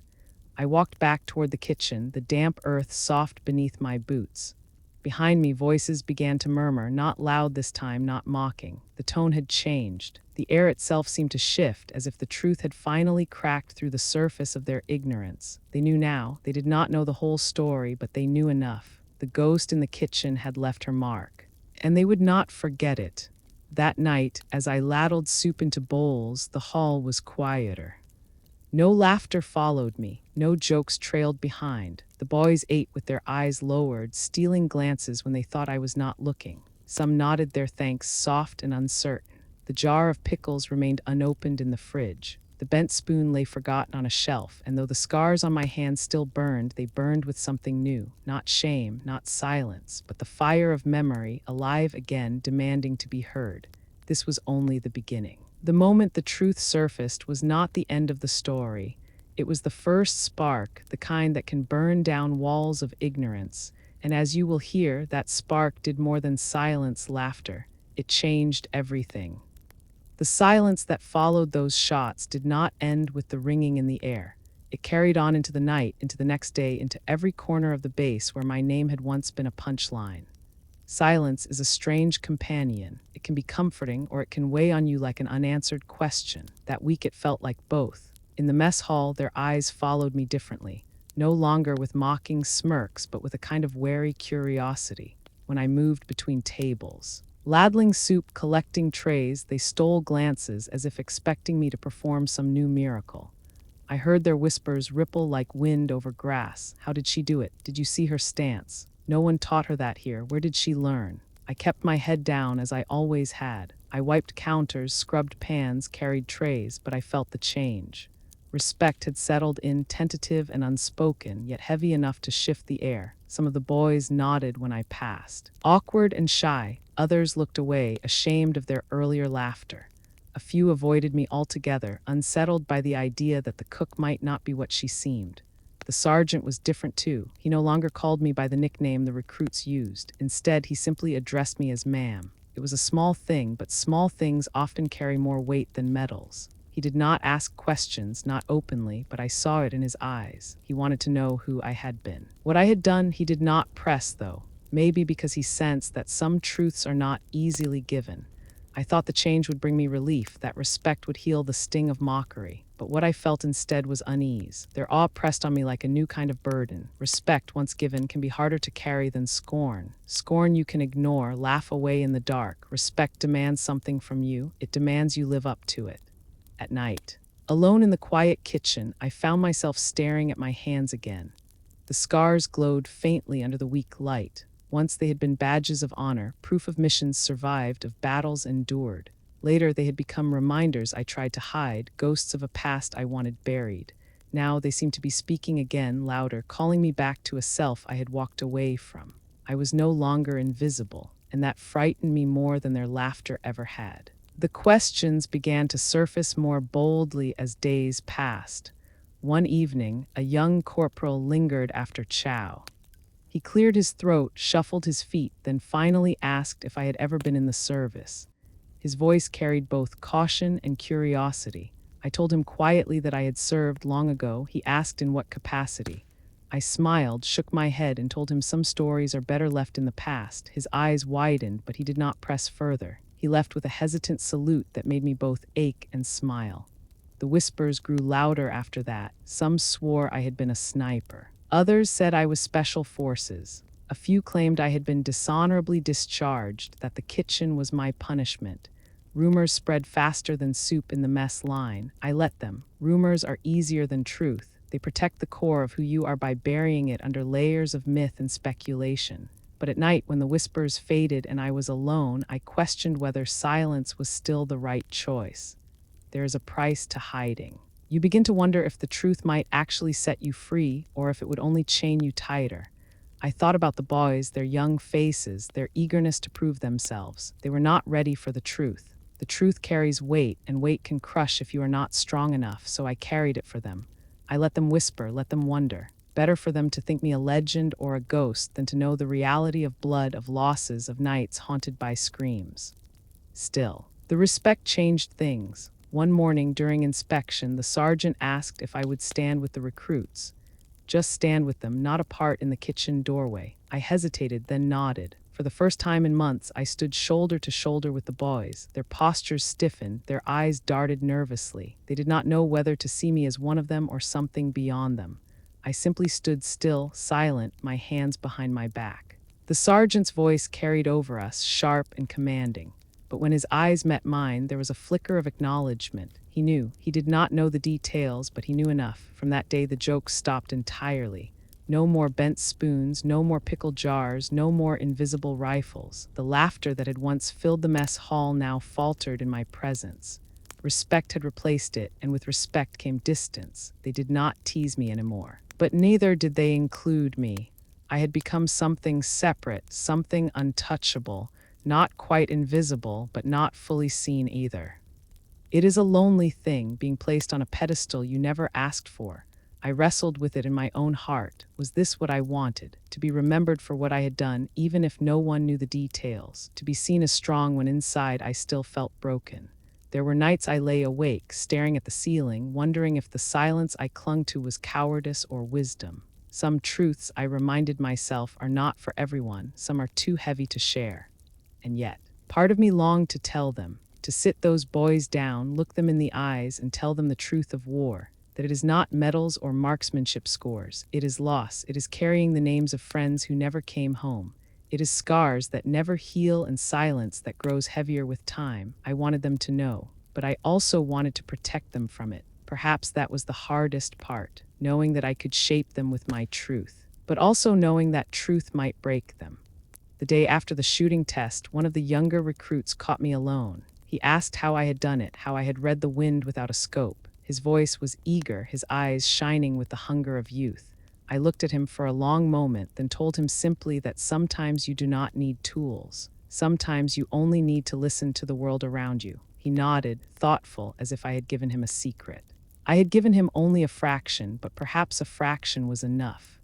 I walked back toward the kitchen, the damp earth soft beneath my boots. Behind me, voices began to murmur, not loud this time, not mocking. The tone had changed. The air itself seemed to shift, as if the truth had finally cracked through the surface of their ignorance. They knew now. They did not know the whole story, but they knew enough. The ghost in the kitchen had left her mark. And they would not forget it. That night, as I ladled soup into bowls, the hall was quieter. No laughter followed me. No jokes trailed behind. The boys ate with their eyes lowered, stealing glances when they thought I was not looking. Some nodded their thanks, soft and uncertain. The jar of pickles remained unopened in the fridge. The bent spoon lay forgotten on a shelf, and though the scars on my hands still burned, they burned with something new. Not shame, not silence, but the fire of memory, alive again, demanding to be heard. This was only the beginning. The moment the truth surfaced was not the end of the story. It was the first spark, the kind that can burn down walls of ignorance. And as you will hear, that spark did more than silence laughter. It changed everything. The silence that followed those shots did not end with the ringing in the air. It carried on into the night, into the next day, into every corner of the base where my name had once been a punchline. Silence is a strange companion. It can be comforting, or it can weigh on you like an unanswered question. That week it felt like both. In the mess hall, their eyes followed me differently, no longer with mocking smirks, but with a kind of wary curiosity. When I moved between tables, ladling soup, collecting trays, they stole glances as if expecting me to perform some new miracle. I heard their whispers ripple like wind over grass. How did she do it? Did you see her stance? No one taught her that here. Where did she learn? I kept my head down as I always had. I wiped counters, scrubbed pans, carried trays, but I felt the change. Respect had settled in, tentative and unspoken, yet heavy enough to shift the air. Some of the boys nodded when I passed. Awkward and shy, others looked away, ashamed of their earlier laughter. A A few avoided me altogether, unsettled by the idea that the cook might not be what she seemed. The sergeant was different too. He no longer called me by the nickname the recruits used. Instead, he simply addressed me as ma'am. It was a small thing, but small things often carry more weight than medals. He did not ask questions, not openly, but I saw it in his eyes. He wanted to know who I had been. What I had done, he did not press, though. Maybe because he sensed that some truths are not easily given. I thought the change would bring me relief, that respect would heal the sting of mockery. But what I felt instead was unease. Their awe pressed on me like a new kind of burden. Respect, once given, can be harder to carry than scorn. Scorn you can ignore, laugh away in the dark. Respect demands something from you. It demands you live up to it. At night, alone in the quiet kitchen, I found myself staring at my hands again. The scars glowed faintly under the weak light. Once they had been badges of honor, proof of missions survived, of battles endured. Later, they had become reminders I tried to hide, ghosts of a past I wanted buried. Now they seemed to be speaking again, louder, calling me back to a self I had walked away from. I was no longer invisible, and that frightened me more than their laughter ever had. The questions began to surface more boldly as days passed. One evening, a young corporal lingered after chow. He cleared his throat, shuffled his feet, then finally asked if I had ever been in the service. His voice carried both caution and curiosity. I told him quietly that I had served long ago. He asked in what capacity. I smiled, shook my head, and told him some stories are better left in the past. His eyes widened, but he did not press further. He left with a hesitant salute that made me both ache and smile. The whispers grew louder after that. Some swore I had been a sniper. Others said I was special forces. A few claimed I had been dishonorably discharged, that the kitchen was my punishment. Rumors spread faster than soup in the mess line. I let them. Rumors are easier than truth. They protect the core of who you are by burying it under layers of myth and speculation. But at night, when the whispers faded and I was alone, I questioned whether silence was still the right choice. There is a price to hiding. You begin to wonder if the truth might actually set you free, or if it would only chain you tighter. I thought about the boys, their young faces, their eagerness to prove themselves. They were not ready for the truth. The truth carries weight, and weight can crush if you are not strong enough, so I carried it for them. I let them whisper, let them wonder. Better for them to think me a legend or a ghost than to know the reality of blood, of losses, of nights haunted by screams. Still, the respect changed things. One morning during inspection, the sergeant asked if I would stand with the recruits. Just stand with them, not apart in the kitchen doorway. I hesitated, then nodded. For the first time in months, I stood shoulder to shoulder with the boys. Their postures stiffened, their eyes darted nervously. They did not know whether to see me as one of them or something beyond them. I simply stood still, silent, my hands behind my back. The sergeant's voice carried over us, sharp and commanding. But when his eyes met mine, there was a flicker of acknowledgement. He knew. He did not know the details, but he knew enough. From that day, the jokes stopped entirely. No more bent spoons, no more pickle jars, no more invisible rifles. The laughter that had once filled the mess hall now faltered in my presence. Respect had replaced it, and with respect came distance. They did not tease me anymore. But neither did they include me. I had become something separate, something untouchable. Not quite invisible, but not fully seen either. It is a lonely thing, being placed on a pedestal you never asked for. I wrestled with it in my own heart. Was this what I wanted? To be remembered for what I had done, even if no one knew the details. To be seen as strong when inside I still felt broken. There were nights I lay awake, staring at the ceiling, wondering if the silence I clung to was cowardice or wisdom. Some truths, I reminded myself, are not for everyone. Some are too heavy to share. And yet, part of me longed to tell them, to sit those boys down, look them in the eyes, and tell them the truth of war, that it is not medals or marksmanship scores. It is loss. It is carrying the names of friends who never came home. It is scars that never heal and silence that grows heavier with time. I wanted them to know, but I also wanted to protect them from it. Perhaps that was the hardest part, knowing that I could shape them with my truth, but also knowing that truth might break them. The day after the shooting test, one of the younger recruits caught me alone. He asked how I had done it, how I had read the wind without a scope. His voice was eager, his eyes shining with the hunger of youth. I looked at him for a long moment, then told him simply that sometimes you do not need tools. Sometimes you only need to listen to the world around you. He He nodded, thoughtful, as if I had given him a secret. I had given him only a fraction, but perhaps a fraction was enough.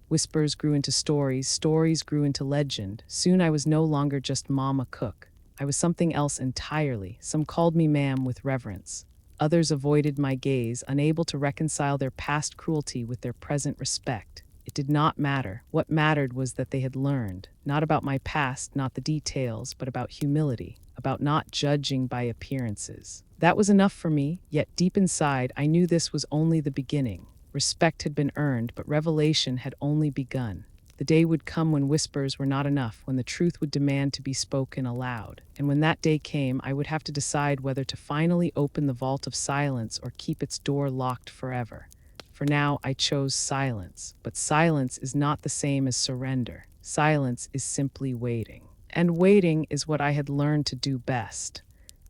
Whispers grew into stories, stories grew into legend. Soon I was no longer just Mama Cook. I was something else entirely. Some called me ma'am with reverence. Others avoided my gaze, unable to reconcile their past cruelty with their present respect. It did not matter. What mattered was that they had learned, not about my past, not the details, but about humility, about not judging by appearances. That was enough for me, yet deep inside I knew this was only the beginning. Respect had been earned, but revelation had only begun. The day would come when whispers were not enough, when the truth would demand to be spoken aloud. And when that day came, I would have to decide whether to finally open the vault of silence or keep its door locked forever. For now, I chose silence. But silence is not the same as surrender. Silence is simply waiting. And waiting is what I had learned to do best.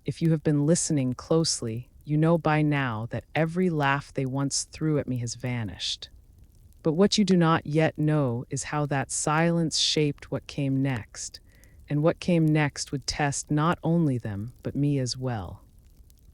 If you have been listening closely, you know by now that every laugh they once threw at me has vanished. But what you do not yet know is how that silence shaped what came next, and what came next would test not only them, but me as well.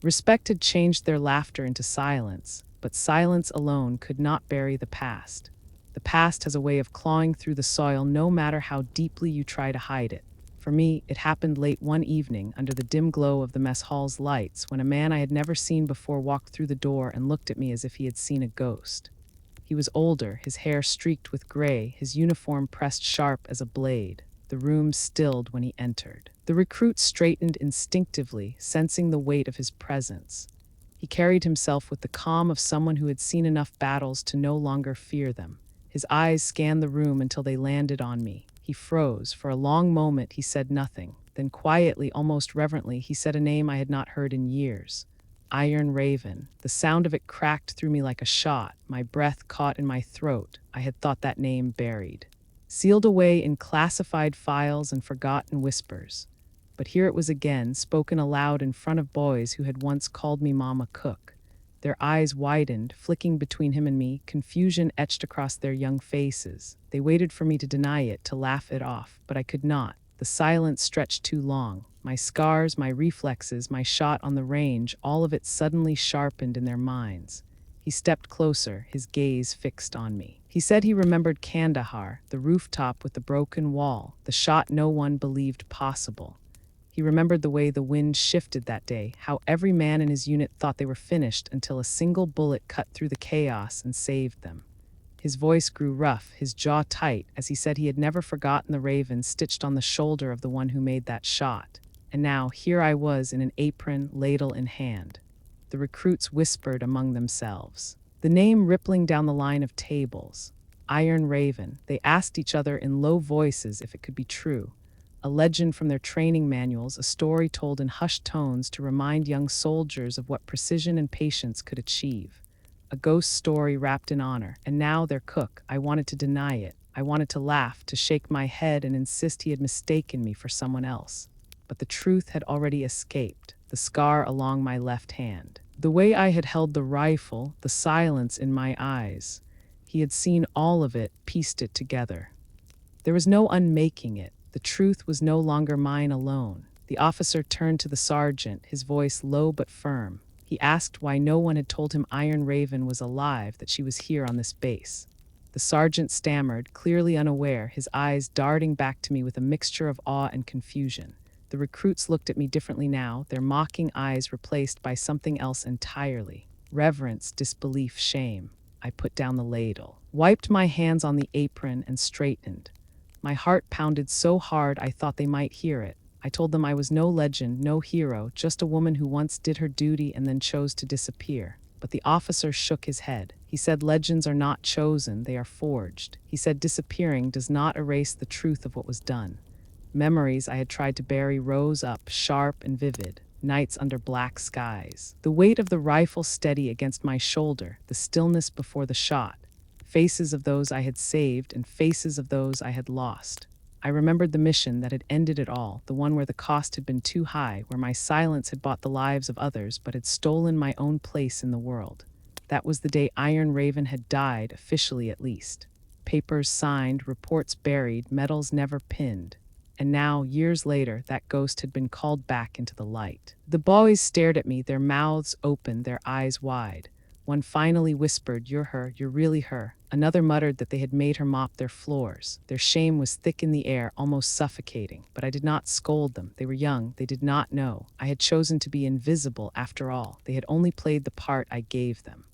Respect had changed their laughter into silence, but silence alone could not bury the past. The past has a way of clawing through the soil no matter how deeply you try to hide it. For me, it happened late one evening under the dim glow of the mess hall's lights when a man I had never seen before walked through the door and looked at me as if he had seen a ghost. He was older, his hair streaked with gray, his uniform pressed sharp as a blade. The room stilled when he entered. The recruit straightened instinctively, sensing the weight of his presence. He carried himself with the calm of someone who had seen enough battles to no longer fear them. His eyes scanned the room until they landed on me. He froze. For a long moment, he said nothing. Then quietly, almost reverently, he said a name I had not heard in years. Iron Raven. The sound of it cracked through me like a shot. My breath caught in my throat. I had thought that name buried, sealed away in classified files and forgotten whispers. But here it was again, spoken aloud in front of boys who had once called me Mama Cook. Their eyes widened, flicking between him and me, confusion etched across their young faces. They waited for me to deny it, to laugh it off, but I could not. The silence stretched too long. My scars, my reflexes, my shot on the range, all of it suddenly sharpened in their minds. He stepped closer, his gaze fixed on me. He said he remembered Kandahar, the rooftop with the broken wall, the shot no one believed possible. He remembered the way the wind shifted that day, how every man in his unit thought they were finished until a single bullet cut through the chaos and saved them. His voice grew rough, his jaw tight, as he said he had never forgotten the raven stitched on the shoulder of the one who made that shot. And now, here I was in an apron, ladle in hand. The recruits whispered among themselves, the name rippling down the line of tables. Iron Raven. They asked each other in low voices if it could be true. A legend from their training manuals, a story told in hushed tones to remind young soldiers of what precision and patience could achieve. A ghost story wrapped in honor, and now their cook. I wanted to deny it. I wanted to laugh, to shake my head and insist he had mistaken me for someone else. But the truth had already escaped, the scar along my left hand. The way I had held the rifle, the silence in my eyes. He had seen all of it, pieced it together. There was no unmaking it. The truth was no longer mine alone. The officer turned to the sergeant, his voice low but firm. He asked why no one had told him Iron Raven was alive, that she was here on this base. The sergeant stammered, clearly unaware, his eyes darting back to me with a mixture of awe and confusion. The recruits looked at me differently now, their mocking eyes replaced by something else entirely. Reverence, disbelief, shame. I put down the ladle, wiped my hands on the apron, and straightened. My heart pounded so hard I thought they might hear it. I told them I was no legend, no hero, just a woman who once did her duty and then chose to disappear. But the officer shook his head. He said legends are not chosen, they are forged. He said disappearing does not erase the truth of what was done. Memories I had tried to bury rose up, sharp and vivid, nights under black skies. The weight of the rifle steady against my shoulder, the stillness before the shot. Faces of those I had saved and faces of those I had lost. I remembered the mission that had ended it all, the one where the cost had been too high, where my silence had bought the lives of others but had stolen my own place in the world. That was the day Iron Raven had died, officially at least. Papers signed, reports buried, medals never pinned. And now, years later, that ghost had been called back into the light. The boys stared at me, their mouths open, their eyes wide. One finally whispered, "You're her, you're really her." Another muttered that they had made her mop their floors. Their shame was thick in the air, almost suffocating. But I did not scold them. They were young. They did not know. I had chosen to be invisible after all. They had only played the part I gave them.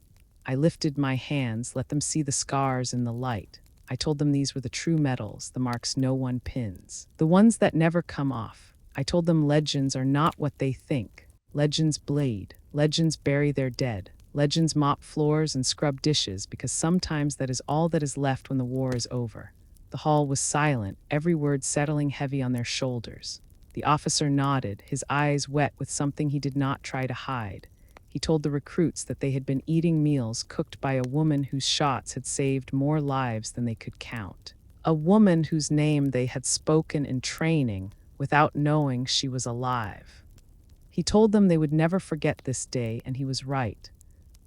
I lifted my hands, let them see the scars in the light. I told them these were the true medals, the marks no one pins, the ones that never come off. I told them legends are not what they think. Legends bleed. Legends bury their dead. Legends mop floors and scrub dishes because sometimes that is all that is left when the war is over. The hall was silent, every word settling heavy on their shoulders. The officer nodded, his eyes wet with something he did not try to hide. He told the recruits that they had been eating meals cooked by a woman whose shots had saved more lives than they could count. A woman whose name they had spoken in training without knowing she was alive. He told them they would never forget this day, and he was right.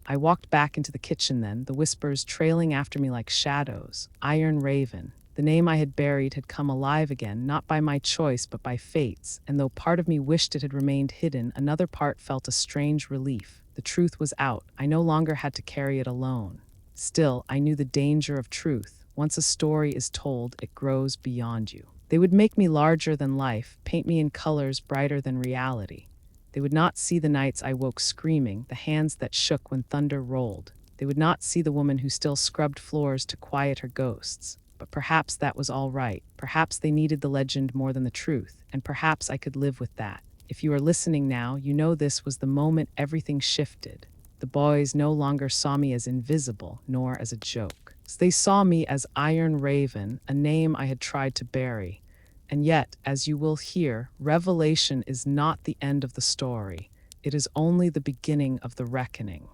I walked back into the kitchen then, the whispers trailing after me like shadows. Iron Raven. The name I had buried had come alive again, not by my choice but by fate's, and though part of me wished it had remained hidden, another part felt a strange relief. The truth was out. I no longer had to carry it alone. Still, I knew the danger of truth. Once a story is told, it grows beyond you. They would make me larger than life, paint me in colors brighter than reality. They would not see the nights I woke screaming, the hands that shook when thunder rolled. They would not see the woman who still scrubbed floors to quiet her ghosts. But perhaps that was all right. Perhaps they needed the legend more than the truth, and perhaps I could live with that. If you are listening now, you know this was the moment everything shifted. The boys no longer saw me as invisible, nor as a joke. They saw me as Iron Raven, a name I had tried to bury. And yet, as you will hear, revelation is not the end of the story. It is only the beginning of the reckoning.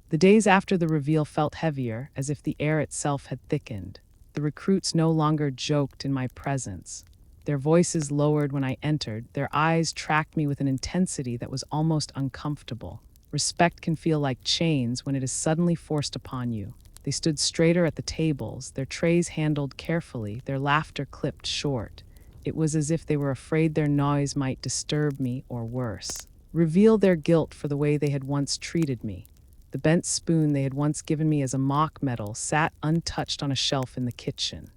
The days after the reveal felt heavier, as if the air itself had thickened. The recruits no longer joked in my presence. Their voices lowered when I entered. Their eyes tracked me with an intensity that was almost uncomfortable. Respect can feel like chains when it is suddenly forced upon you. They stood straighter at the tables, their trays handled carefully, their laughter clipped short. It was as if they were afraid their noise might disturb me, or worse, reveal their guilt for the way they had once treated me. The bent spoon they had once given me as a mock medal sat untouched on a shelf in the kitchen.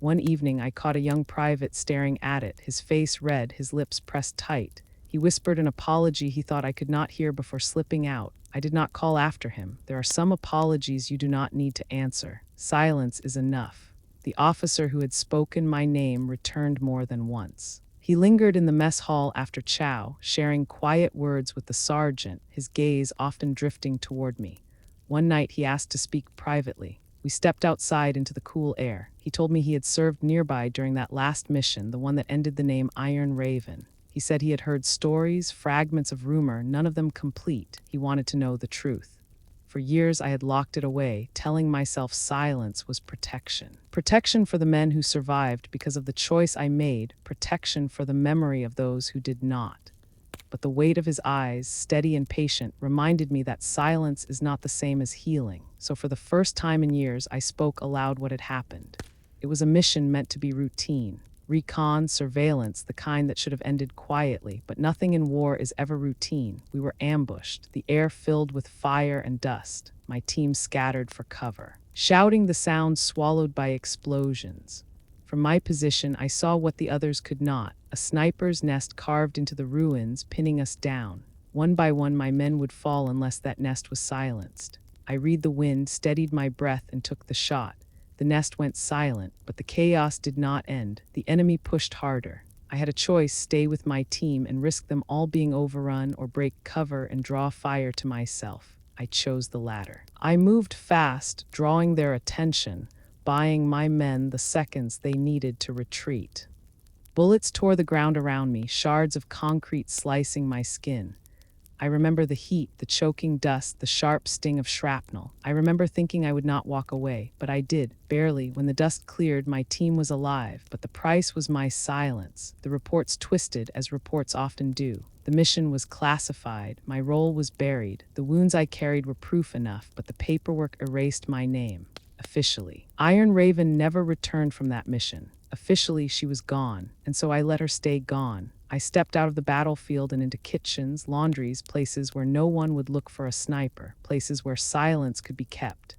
One evening I caught a young private staring at it, his face red, his lips pressed tight. He whispered an apology he thought I could not hear before slipping out. I did not call after him. There are some apologies you do not need to answer. Silence is enough. The officer who had spoken my name returned more than once. He lingered in the mess hall after chow, sharing quiet words with the sergeant, his gaze often drifting toward me. One night he asked to speak privately. We stepped outside into the cool air. He told me he had served nearby during that last mission, the one that ended the name Iron Raven. He said he had heard stories, fragments of rumor, none of them complete. He wanted to know the truth. For years I had locked it away, telling myself silence was protection. Protection for the men who survived because of the choice I made, protection for the memory of those who did not. But the weight of his eyes, steady and patient, reminded me that silence is not the same as healing. So for the first time in years, I spoke aloud what had happened. It was a mission meant to be routine. Recon, surveillance, the kind that should have ended quietly, but nothing in war is ever routine. We were ambushed, the air filled with fire and dust. My team scattered for cover, shouting the sounds swallowed by explosions. From my position, I saw what the others could not, a sniper's nest carved into the ruins, pinning us down. One by one, my men would fall unless that nest was silenced. I read the wind, steadied my breath, and took the shot. The nest went silent, but the chaos did not end. The enemy pushed harder. I had a choice: stay with my team and risk them all being overrun, or break cover and draw fire to myself. I chose the latter. I moved fast, drawing their attention, buying my men the seconds they needed to retreat. Bullets tore the ground around me, shards of concrete slicing my skin. I remember the heat, the choking dust, the sharp sting of shrapnel. I remember thinking I would not walk away, but I did, barely. When the dust cleared, my team was alive, but the price was my silence. The reports twisted, as reports often do. The mission was classified, my role was buried. The wounds I carried were proof enough, but the paperwork erased my name. officially. Iron Raven never returned from that mission. Officially, she was gone, and so I let her stay gone. I stepped out of the battlefield and into kitchens, laundries, places where no one would look for a sniper, places where silence could be kept.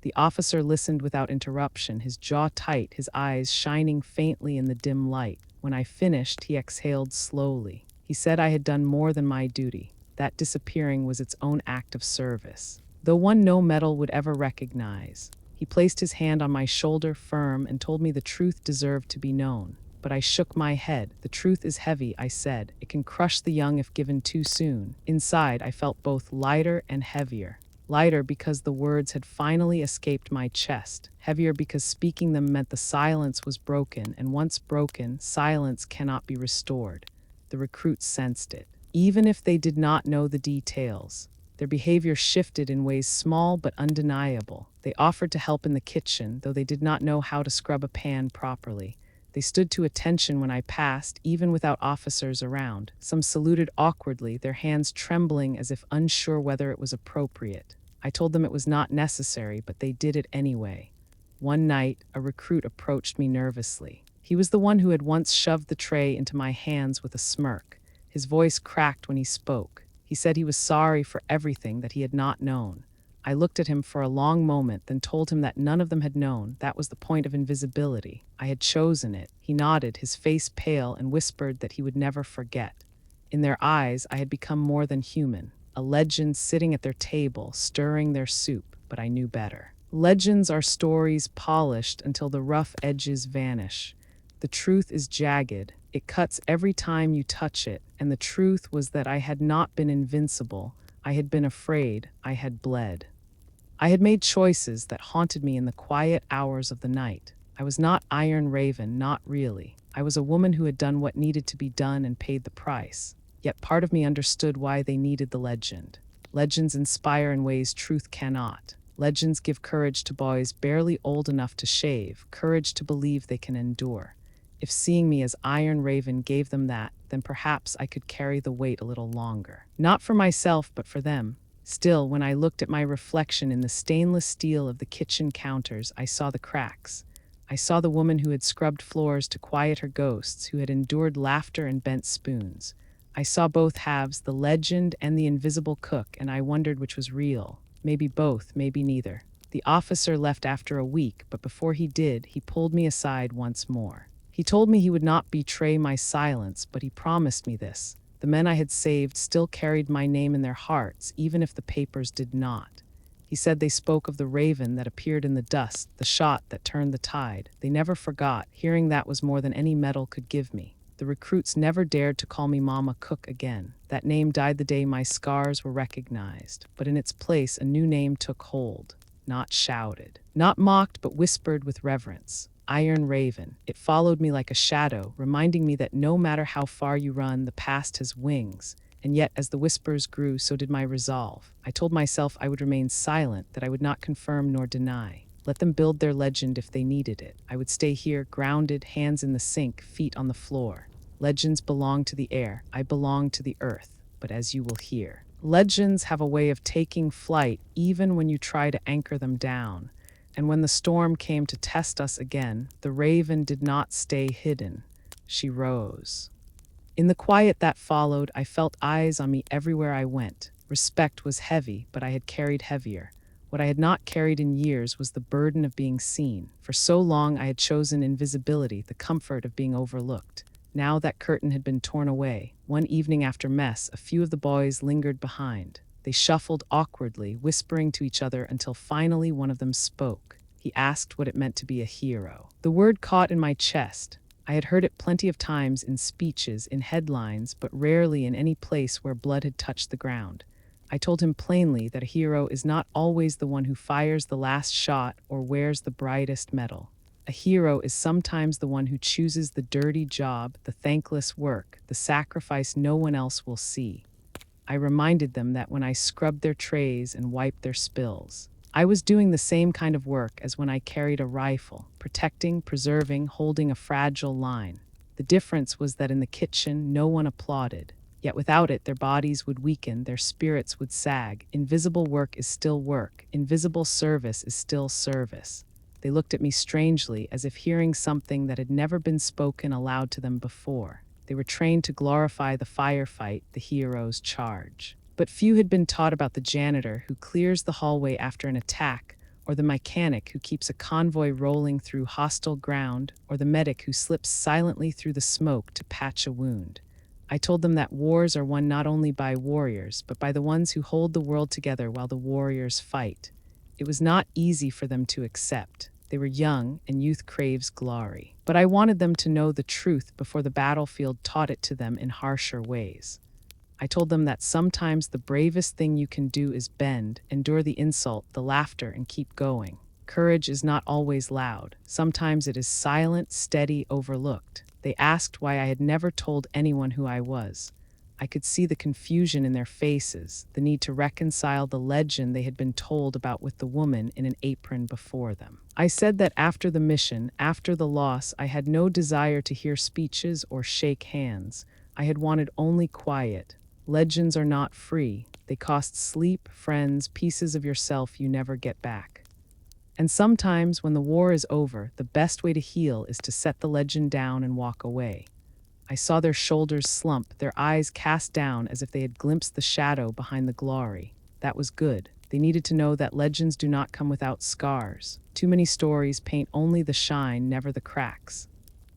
The officer listened without interruption, his jaw tight, his eyes shining faintly in the dim light. When I finished, he exhaled slowly. He said I had done more than my duty. That disappearing was its own act of service, though one no medal would ever recognize. He placed his hand on my shoulder firm and told me the truth deserved to be known. But I shook my head. The truth is heavy, I said. It can crush the young if given too soon. Inside, I felt both lighter and heavier. Lighter because the words had finally escaped my chest. Heavier because speaking them meant the silence was broken, and once broken, silence cannot be restored. The recruits sensed it. Even if they did not know the details, their behavior shifted in ways small but undeniable. They offered to help in the kitchen, though they did not know how to scrub a pan properly. They stood to attention when I passed, even without officers around. Some saluted awkwardly, their hands trembling as if unsure whether it was appropriate. I told them it was not necessary, but they did it anyway. One night, a recruit approached me nervously. He was the one who had once shoved the tray into my hands with a smirk. His voice cracked when he spoke. He said he was sorry for everything that he had not known. I looked at him for a long moment, then told him that none of them had known. That was the point of invisibility. I had chosen it. He nodded, his face pale, and whispered that he would never forget. In their eyes, I had become more than human, a legend sitting at their table, stirring their soup, but I knew better. Legends are stories polished until the rough edges vanish. The truth is jagged. It cuts every time you touch it, and the truth was that I had not been invincible. I had been afraid. I had bled. I had made choices that haunted me in the quiet hours of the night. I was not Iron Raven, not really. I was a woman who had done what needed to be done and paid the price. Yet part of me understood why they needed the legend. Legends inspire in ways truth cannot. Legends give courage to boys barely old enough to shave, courage to believe they can endure. If seeing me as Iron Raven gave them that, then perhaps I could carry the weight a little longer. Not for myself, but for them. Still, when I looked at my reflection in the stainless steel of the kitchen counters, I saw the cracks. I saw the woman who had scrubbed floors to quiet her ghosts, who had endured laughter and bent spoons. I saw both halves, the legend and the invisible cook, and I wondered which was real. Maybe both, maybe neither. The officer left after a week, but before he did, he pulled me aside once more. He told me he would not betray my silence, but he promised me this. The men I had saved still carried my name in their hearts, even if the papers did not. He said they spoke of the raven that appeared in the dust, the shot that turned the tide. They never forgot. Hearing that was more than any medal could give me. The recruits never dared to call me Mama Cook again. That name died the day my scars were recognized, but in its place a new name took hold. Not shouted, not mocked, but whispered with reverence. Iron Raven. It followed me like a shadow, reminding me that no matter how far you run, the past has wings. And yet, as the whispers grew, so did my resolve. I told myself I would remain silent, that I would not confirm nor deny. Let them build their legend if they needed it. I would stay here, grounded, hands in the sink, feet on the floor. Legends belong to the air. I belong to the earth. But as you will hear, legends have a way of taking flight even when you try to anchor them down. And when the storm came to test us again, the raven did not stay hidden. She rose. In the quiet that followed, I felt eyes on me everywhere I went. Respect was heavy, but I had carried heavier. What I had not carried in years was the burden of being seen. For so long I had chosen invisibility, the comfort of being overlooked. Now that curtain had been torn away. One evening after mess, a few of the boys lingered behind. They shuffled awkwardly, whispering to each other until finally one of them spoke. He asked what it meant to be a hero. The word caught in my chest. I had heard it plenty of times in speeches, in headlines, but rarely in any place where blood had touched the ground. I told him plainly that a hero is not always the one who fires the last shot or wears the brightest medal. A hero is sometimes the one who chooses the dirty job, the thankless work, the sacrifice no one else will see. I reminded them that when I scrubbed their trays and wiped their spills, I was doing the same kind of work as when I carried a rifle, protecting, preserving, holding a fragile line. The difference was that in the kitchen, no one applauded. Yet without it, their bodies would weaken, their spirits would sag. Invisible work is still work. Invisible service is still service. They looked at me strangely, as if hearing something that had never been spoken aloud to them before. They were trained to glorify the firefight, the hero's charge. But few had been taught about the janitor who clears the hallway after an attack, or the mechanic who keeps a convoy rolling through hostile ground, or the medic who slips silently through the smoke to patch a wound. I told them that wars are won not only by warriors, but by the ones who hold the world together while the warriors fight. It was not easy for them to accept. They were young, and youth craves glory. But I wanted them to know the truth before the battlefield taught it to them in harsher ways. I told them that sometimes the bravest thing you can do is bend, endure the insult, the laughter, and keep going. Courage is not always loud. Sometimes it is silent, steady, overlooked. They asked why I had never told anyone who I was. I could see the confusion in their faces, the need to reconcile the legend they had been told about with the woman in an apron before them. I said that after the mission, after the loss, I had no desire to hear speeches or shake hands. I had wanted only quiet. Legends are not free. They cost sleep, friends, pieces of yourself you never get back. And sometimes, when the war is over, the best way to heal is to set the legend down and walk away. I saw their shoulders slump, their eyes cast down as if they had glimpsed the shadow behind the glory. That was good. They needed to know that legends do not come without scars. Too many stories paint only the shine, never the cracks.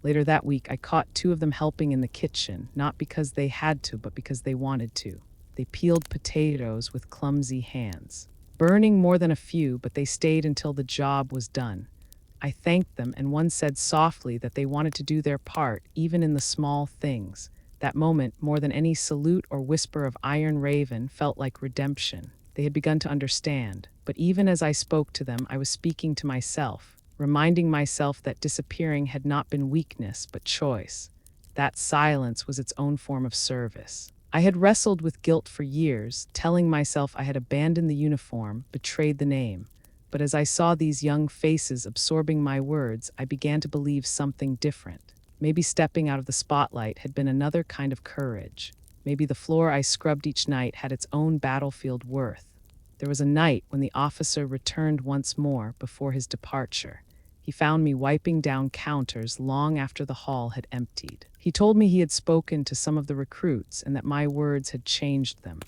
Later that week, I caught two of them helping in the kitchen, not because they had to, but because they wanted to. They peeled potatoes with clumsy hands, burning more than a few, but they stayed until the job was done. I thanked them, and one said softly that they wanted to do their part, even in the small things. That moment, more than any salute or whisper of Iron Raven, felt like redemption. They had begun to understand, but even as I spoke to them, I was speaking to myself, reminding myself that disappearing had not been weakness, but choice. That silence was its own form of service. I had wrestled with guilt for years, telling myself I had abandoned the uniform, betrayed the name. But as I saw these young faces absorbing my words, I began to believe something different. Maybe stepping out of the spotlight had been another kind of courage. Maybe the floor I scrubbed each night had its own battlefield worth. There was a night when the officer returned once more before his departure. He found me wiping down counters long after the hall had emptied. He told me he had spoken to some of the recruits and that my words had changed them.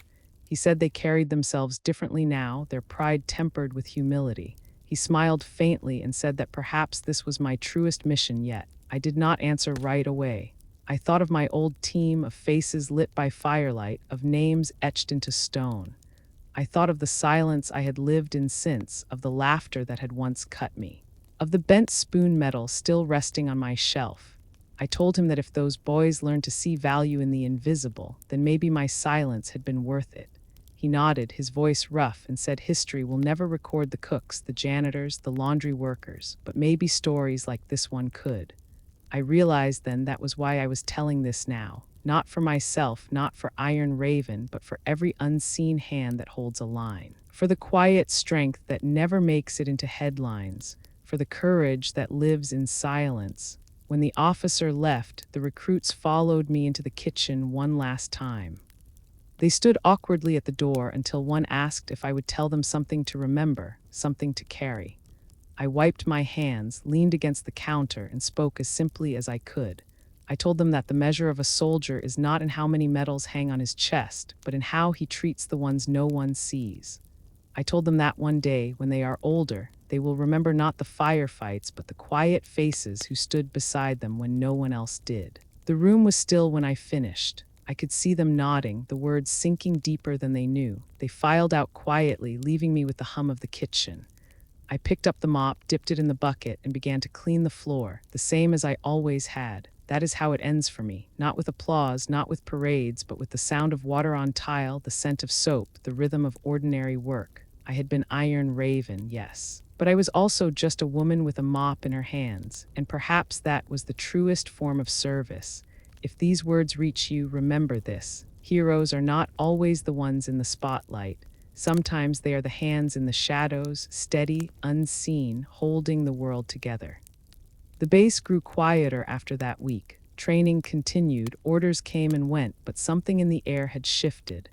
He said they carried themselves differently now, their pride tempered with humility. He smiled faintly and said that perhaps this was my truest mission yet. I did not answer right away. I thought of my old team, of faces lit by firelight, of names etched into stone. I thought of the silence I had lived in since, of the laughter that had once cut me, of the bent spoon medal still resting on my shelf. I told him that if those boys learned to see value in the invisible, then maybe my silence had been worth it. He nodded, his voice rough, and said history will never record the cooks, the janitors, the laundry workers, but maybe stories like this one could. I realized then that was why I was telling this now. Not for myself, not for Iron Raven, but for every unseen hand that holds a line. For the quiet strength that never makes it into headlines. For the courage that lives in silence. When the officer left, the recruits followed me into the kitchen one last time. They stood awkwardly at the door until one asked if I would tell them something to remember, something to carry. I wiped my hands, leaned against the counter, and spoke as simply as I could. I told them that the measure of a soldier is not in how many medals hang on his chest, but in how he treats the ones no one sees. I told them that one day, when they are older, they will remember not the firefights, but the quiet faces who stood beside them when no one else did. The room was still when I finished. I could see them nodding, the words sinking deeper than they knew. They filed out quietly, leaving me with the hum of the kitchen. I picked up the mop, dipped it in the bucket, and began to clean the floor, the same as I always had. That is how it ends for me, not with applause, not with parades, but with the sound of water on tile, the scent of soap, the rhythm of ordinary work. I had been Iron Raven, yes. But I was also just a woman with a mop in her hands, and perhaps that was the truest form of service. If these words reach you, remember this. Heroes are not always the ones in the spotlight. Sometimes they are the hands in the shadows, steady, unseen, holding the world together. The base grew quieter after that week. Training continued, orders came and went, but something in the air had shifted.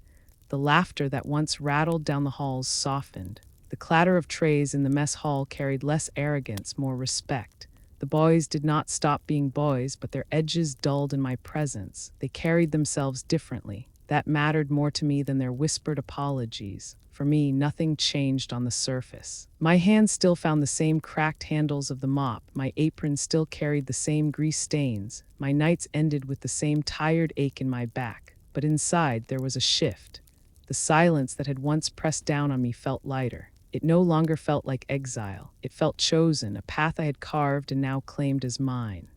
The laughter that once rattled down the halls softened. The clatter of trays in the mess hall carried less arrogance, more respect. The boys did not stop being boys, but their edges dulled in my presence. They carried themselves differently. That mattered more to me than their whispered apologies. For me, nothing changed on the surface. My hands still found the same cracked handles of the mop. My apron still carried the same grease stains. My nights ended with the same tired ache in my back. But inside, there was a shift. The silence that had once pressed down on me felt lighter. It no longer felt like exile. It felt chosen, a path I had carved and now claimed as mine.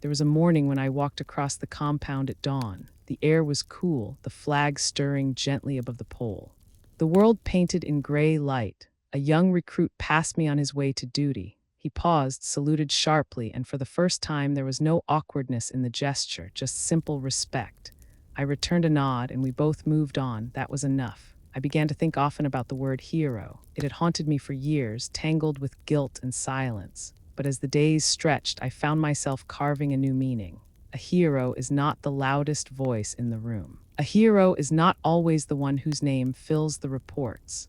There was a morning when I walked across the compound at dawn. The air was cool, the flag stirring gently above the pole. The world painted in gray light. A young recruit passed me on his way to duty. He paused, saluted sharply, and for the first time there was no awkwardness in the gesture, just simple respect. I returned a nod, and we both moved on. That was enough. I began to think often about the word hero. It had haunted me for years, tangled with guilt and silence. But as the days stretched, I found myself carving a new meaning. A hero is not the loudest voice in the room. A hero is not always the one whose name fills the reports.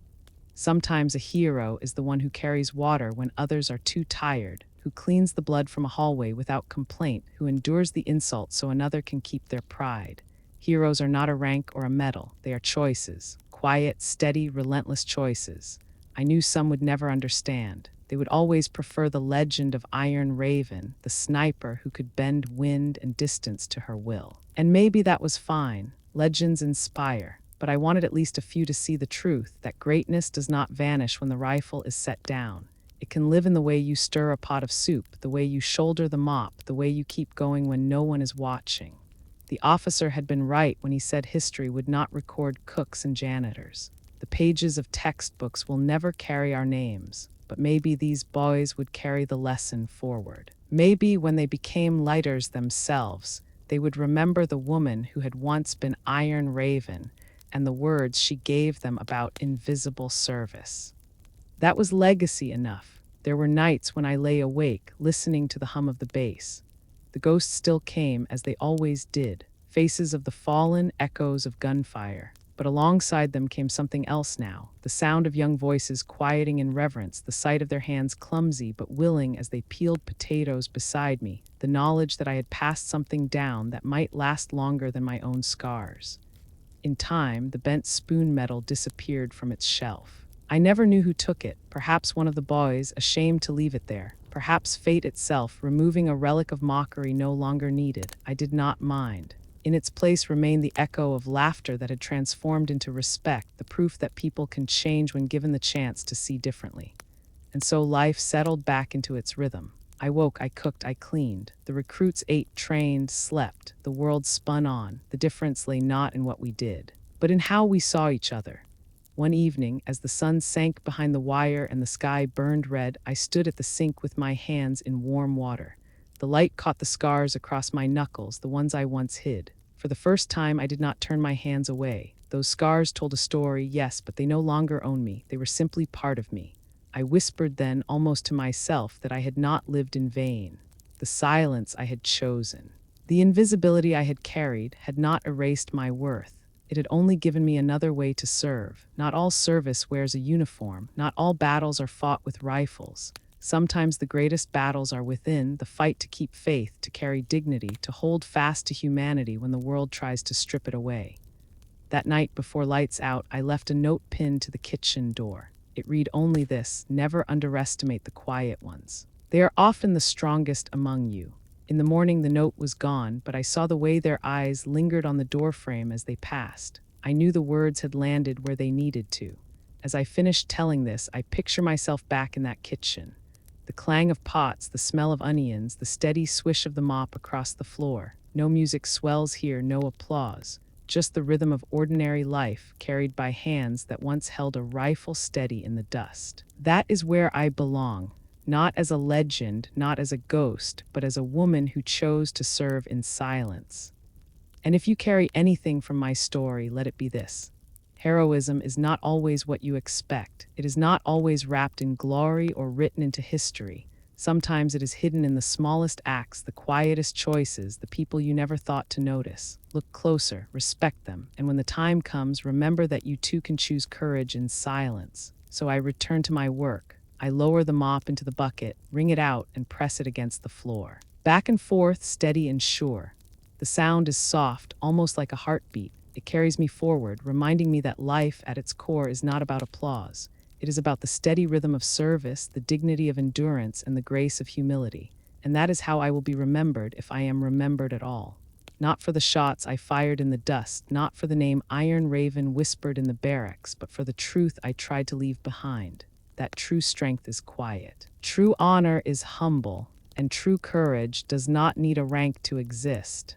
Sometimes a hero is the one who carries water when others are too tired, who cleans the blood from a hallway without complaint, who endures the insult so another can keep their pride. Heroes are not a rank or a medal. They are choices. Quiet, steady, relentless choices. I knew some would never understand. They would always prefer the legend of Iron Raven, the sniper who could bend wind and distance to her will. And maybe that was fine. Legends inspire. But I wanted at least a few to see the truth, that greatness does not vanish when the rifle is set down. It can live in the way you stir a pot of soup, the way you shoulder the mop, the way you keep going when no one is watching. The officer had been right when he said history would not record cooks and janitors. The pages of textbooks will never carry our names, but maybe these boys would carry the lesson forward. Maybe when they became lighters themselves, they would remember the woman who had once been Iron Raven and the words she gave them about invisible service. That was legacy enough. There were nights when I lay awake, listening to the hum of the bass. The ghosts still came, as they always did, faces of the fallen, echoes of gunfire. But alongside them came something else now, the sound of young voices quieting in reverence, the sight of their hands clumsy but willing as they peeled potatoes beside me, the knowledge that I had passed something down that might last longer than my own scars. In time, the bent spoon metal disappeared from its shelf. I never knew who took it, perhaps one of the boys, ashamed to leave it there. Perhaps fate itself, removing a relic of mockery no longer needed. I did not mind. In its place remained the echo of laughter that had transformed into respect, the proof that people can change when given the chance to see differently. And so life settled back into its rhythm. I woke, I cooked, I cleaned. The recruits ate, trained, slept. The world spun on. The difference lay not in what we did, but in how we saw each other. One evening, as the sun sank behind the wire and the sky burned red, I stood at the sink with my hands in warm water. The light caught the scars across my knuckles, the ones I once hid. For the first time, I did not turn my hands away. Those scars told a story, yes, but they no longer owned me. They were simply part of me. I whispered then, almost to myself, that I had not lived in vain. The silence I had chosen. The invisibility I had carried had not erased my worth. It had only given me another way to serve. Not all service wears a uniform. Not all battles are fought with rifles. Sometimes the greatest battles are within, the fight to keep faith, to carry dignity, to hold fast to humanity when the world tries to strip it away. That night before lights out, I left a note pinned to the kitchen door. It read only this: never underestimate the quiet ones. They are often the strongest among you. In the morning, the note was gone, but I saw the way their eyes lingered on the doorframe as they passed. I knew the words had landed where they needed to. As I finished telling this, I picture myself back in that kitchen. The clang of pots, the smell of onions, the steady swish of the mop across the floor. No music swells here, no applause. Just the rhythm of ordinary life carried by hands that once held a rifle steady in the dust. That is where I belong. Not as a legend, not as a ghost, but as a woman who chose to serve in silence. And if you carry anything from my story, let it be this: heroism is not always what you expect. It is not always wrapped in glory or written into history. Sometimes it is hidden in the smallest acts, the quietest choices, the people you never thought to notice. Look closer, respect them, and when the time comes, remember that you too can choose courage in silence. So I return to my work. I lower the mop into the bucket, wring it out, and press it against the floor. Back and forth, steady and sure. The sound is soft, almost like a heartbeat. It carries me forward, reminding me that life, at its core, is not about applause. It is about the steady rhythm of service, the dignity of endurance, and the grace of humility. And that is how I will be remembered if I am remembered at all. Not for the shots I fired in the dust, not for the name Iron Raven whispered in the barracks, but for the truth I tried to leave behind. That true strength is quiet. True honor is humble, and true courage does not need a rank to exist.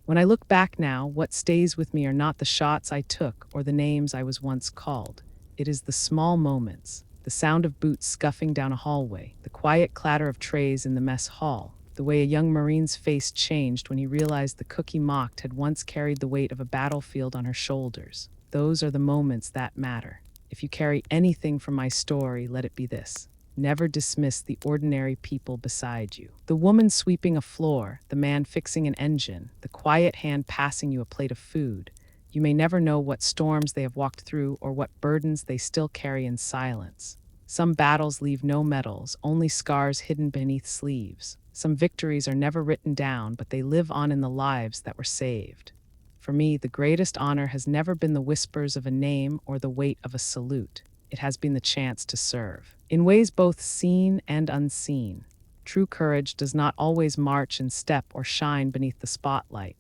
When I look back now, what stays with me are not the shots I took or the names I was once called. It is the small moments, the sound of boots scuffing down a hallway, the quiet clatter of trays in the mess hall, the way a young Marine's face changed when he realized the cook he mocked had once carried the weight of a battlefield on her shoulders. Those are the moments that matter. If you carry anything from my story, let it be this. Never dismiss the ordinary people beside you. The woman sweeping a floor, the man fixing an engine, the quiet hand passing you a plate of food. You may never know what storms they have walked through or what burdens they still carry in silence. Some battles leave no medals, only scars hidden beneath sleeves. Some victories are never written down, but they live on in the lives that were saved. For me, the greatest honor has never been the whispers of a name or the weight of a salute. It has been the chance to serve. In ways both seen and unseen. True courage does not always march in step or shine beneath the spotlight.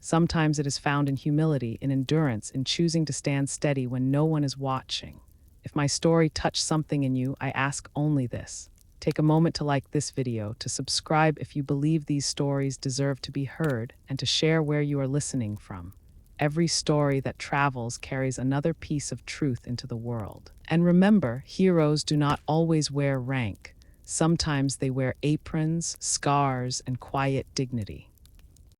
Sometimes it is found in humility, in endurance, in choosing to stand steady when no one is watching. If my story touched something in you, I ask only this. Take a moment to like this video, to subscribe if you believe these stories deserve to be heard, and to share where you are listening from. Every story that travels carries another piece of truth into the world. And remember, heroes do not always wear rank. Sometimes they wear aprons, scars, and quiet dignity.